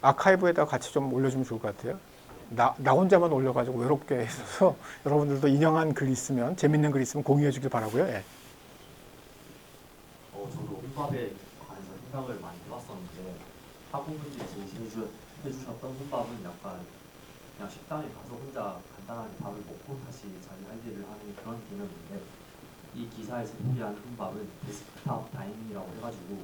아카이브에다 같이 좀 올려주면 좋을 것 같아요. 나 혼자만 올려가지고 외롭게 해서 여러분들도 인용한 글 있으면, 재밌는 글 있으면 공유해 주길 바라고요. 예. 저도 혼밥에 생각을 많이 해봤었는데 학우분들이 제시해주셨던 혼밥은 약간 그냥 식당에 가서 혼자 간단하게 밥을 먹고 다시 자기 할 일을 하는 그런 개념인데 이 기사에서 소개한 혼밥은 데스크탑 다이닝이라고 해가지고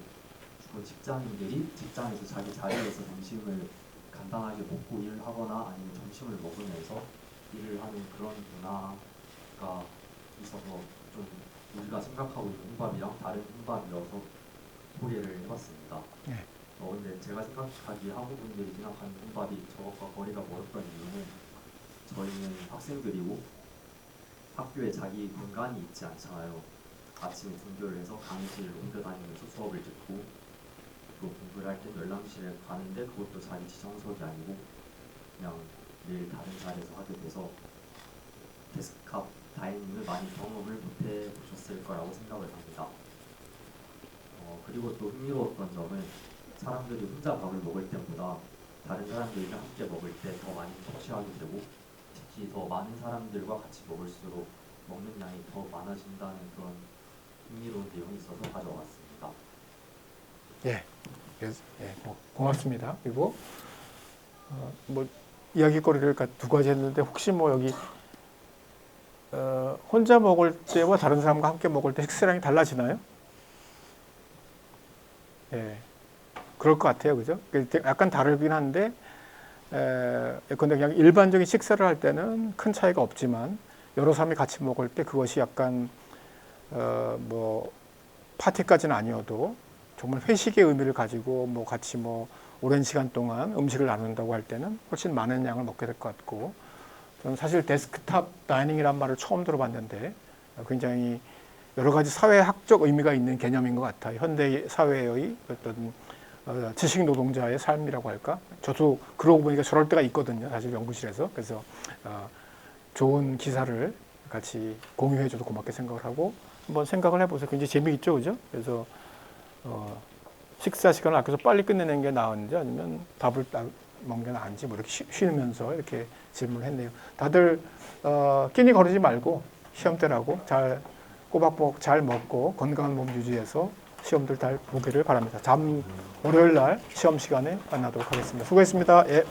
주로 직장인들이 직장에서 자기 자리에서 점심을 간단하게 먹고 일을 하거나 아니면 점심을 먹으면서 일을 하는 그런 문화가 있어서 좀 우리가 생각하고 있는 혼밥이랑 다른 혼밥이어서 소개를 해봤습니다. 네. 근데 제가 생각하기에 한국분들이 생각하는 혼밥이 저것과 거리가 멀었던 이유는 저희는 학생들이고 학교에 자기 공간이 있지 않잖아요. 아침에 등교를 해서 강의실을 옮겨 다니면서 수업을 듣고 또 공부를 할 때 열람실에 가는데 그것도 자기 지정석이 아니고 그냥 매일 다른 자리에서 하게 돼서 데스크탑 다이닝을 많이 경험을 못해 보셨을 거라고 생각을 합니다. 그리고 또 흥미로웠던 점은 사람들이 혼자 밥을 먹을 때보다 다른 사람들과 함께 먹을 때 더 많이 터치하게 되고 특히 더 많은 사람들과 같이 먹을수록 먹는 양이 더 많아진다는 그런 흥미로운 내용이 있어서 가져왔습니다. 예, 고맙습니다. 그리고 뭐 이야기거리를 두 가지 했는데 혹시 뭐 여기 혼자 먹을 때와 다른 사람과 함께 먹을 때 식사량이 달라지나요? 예, 그럴 것 같아요, 그죠? 약간 다르긴 한데, 근데 그냥 일반적인 식사를 할 때는 큰 차이가 없지만 여러 사람이 같이 먹을 때 그것이 약간 뭐 파티까지는 아니어도 정말 회식의 의미를 가지고 뭐 같이 뭐 오랜 시간 동안 음식을 나눈다고 할 때는 훨씬 많은 양을 먹게 될 것 같고, 저는 사실 데스크탑 다이닝이란 말을 처음 들어봤는데 굉장히 여러 가지 사회학적 의미가 있는 개념인 것 같아요. 현대 사회의 어떤 지식 노동자의 삶이라고 할까? 저도 그러고 보니까 저럴 때가 있거든요. 사실 연구실에서. 그래서 좋은 기사를 같이 공유해줘도 고맙게 생각을 하고 한번 생각을 해보세요. 굉장히 재미있죠, 그죠? 그래서 식사 시간을 아껴서 빨리 끝내는 게 나은지 아니면 밥을 먹는 게 나은지 뭐 이렇게 쉬면서 이렇게 질문을 했네요. 다들 끼니 거르지 말고 시험 때라고 잘 꼬박꼬박 잘 먹고 건강한 몸 유지해서 시험들 잘 보기를 바랍니다. 월요일 날 시험 시간에 만나도록 하겠습니다. 수고했습니다. 예.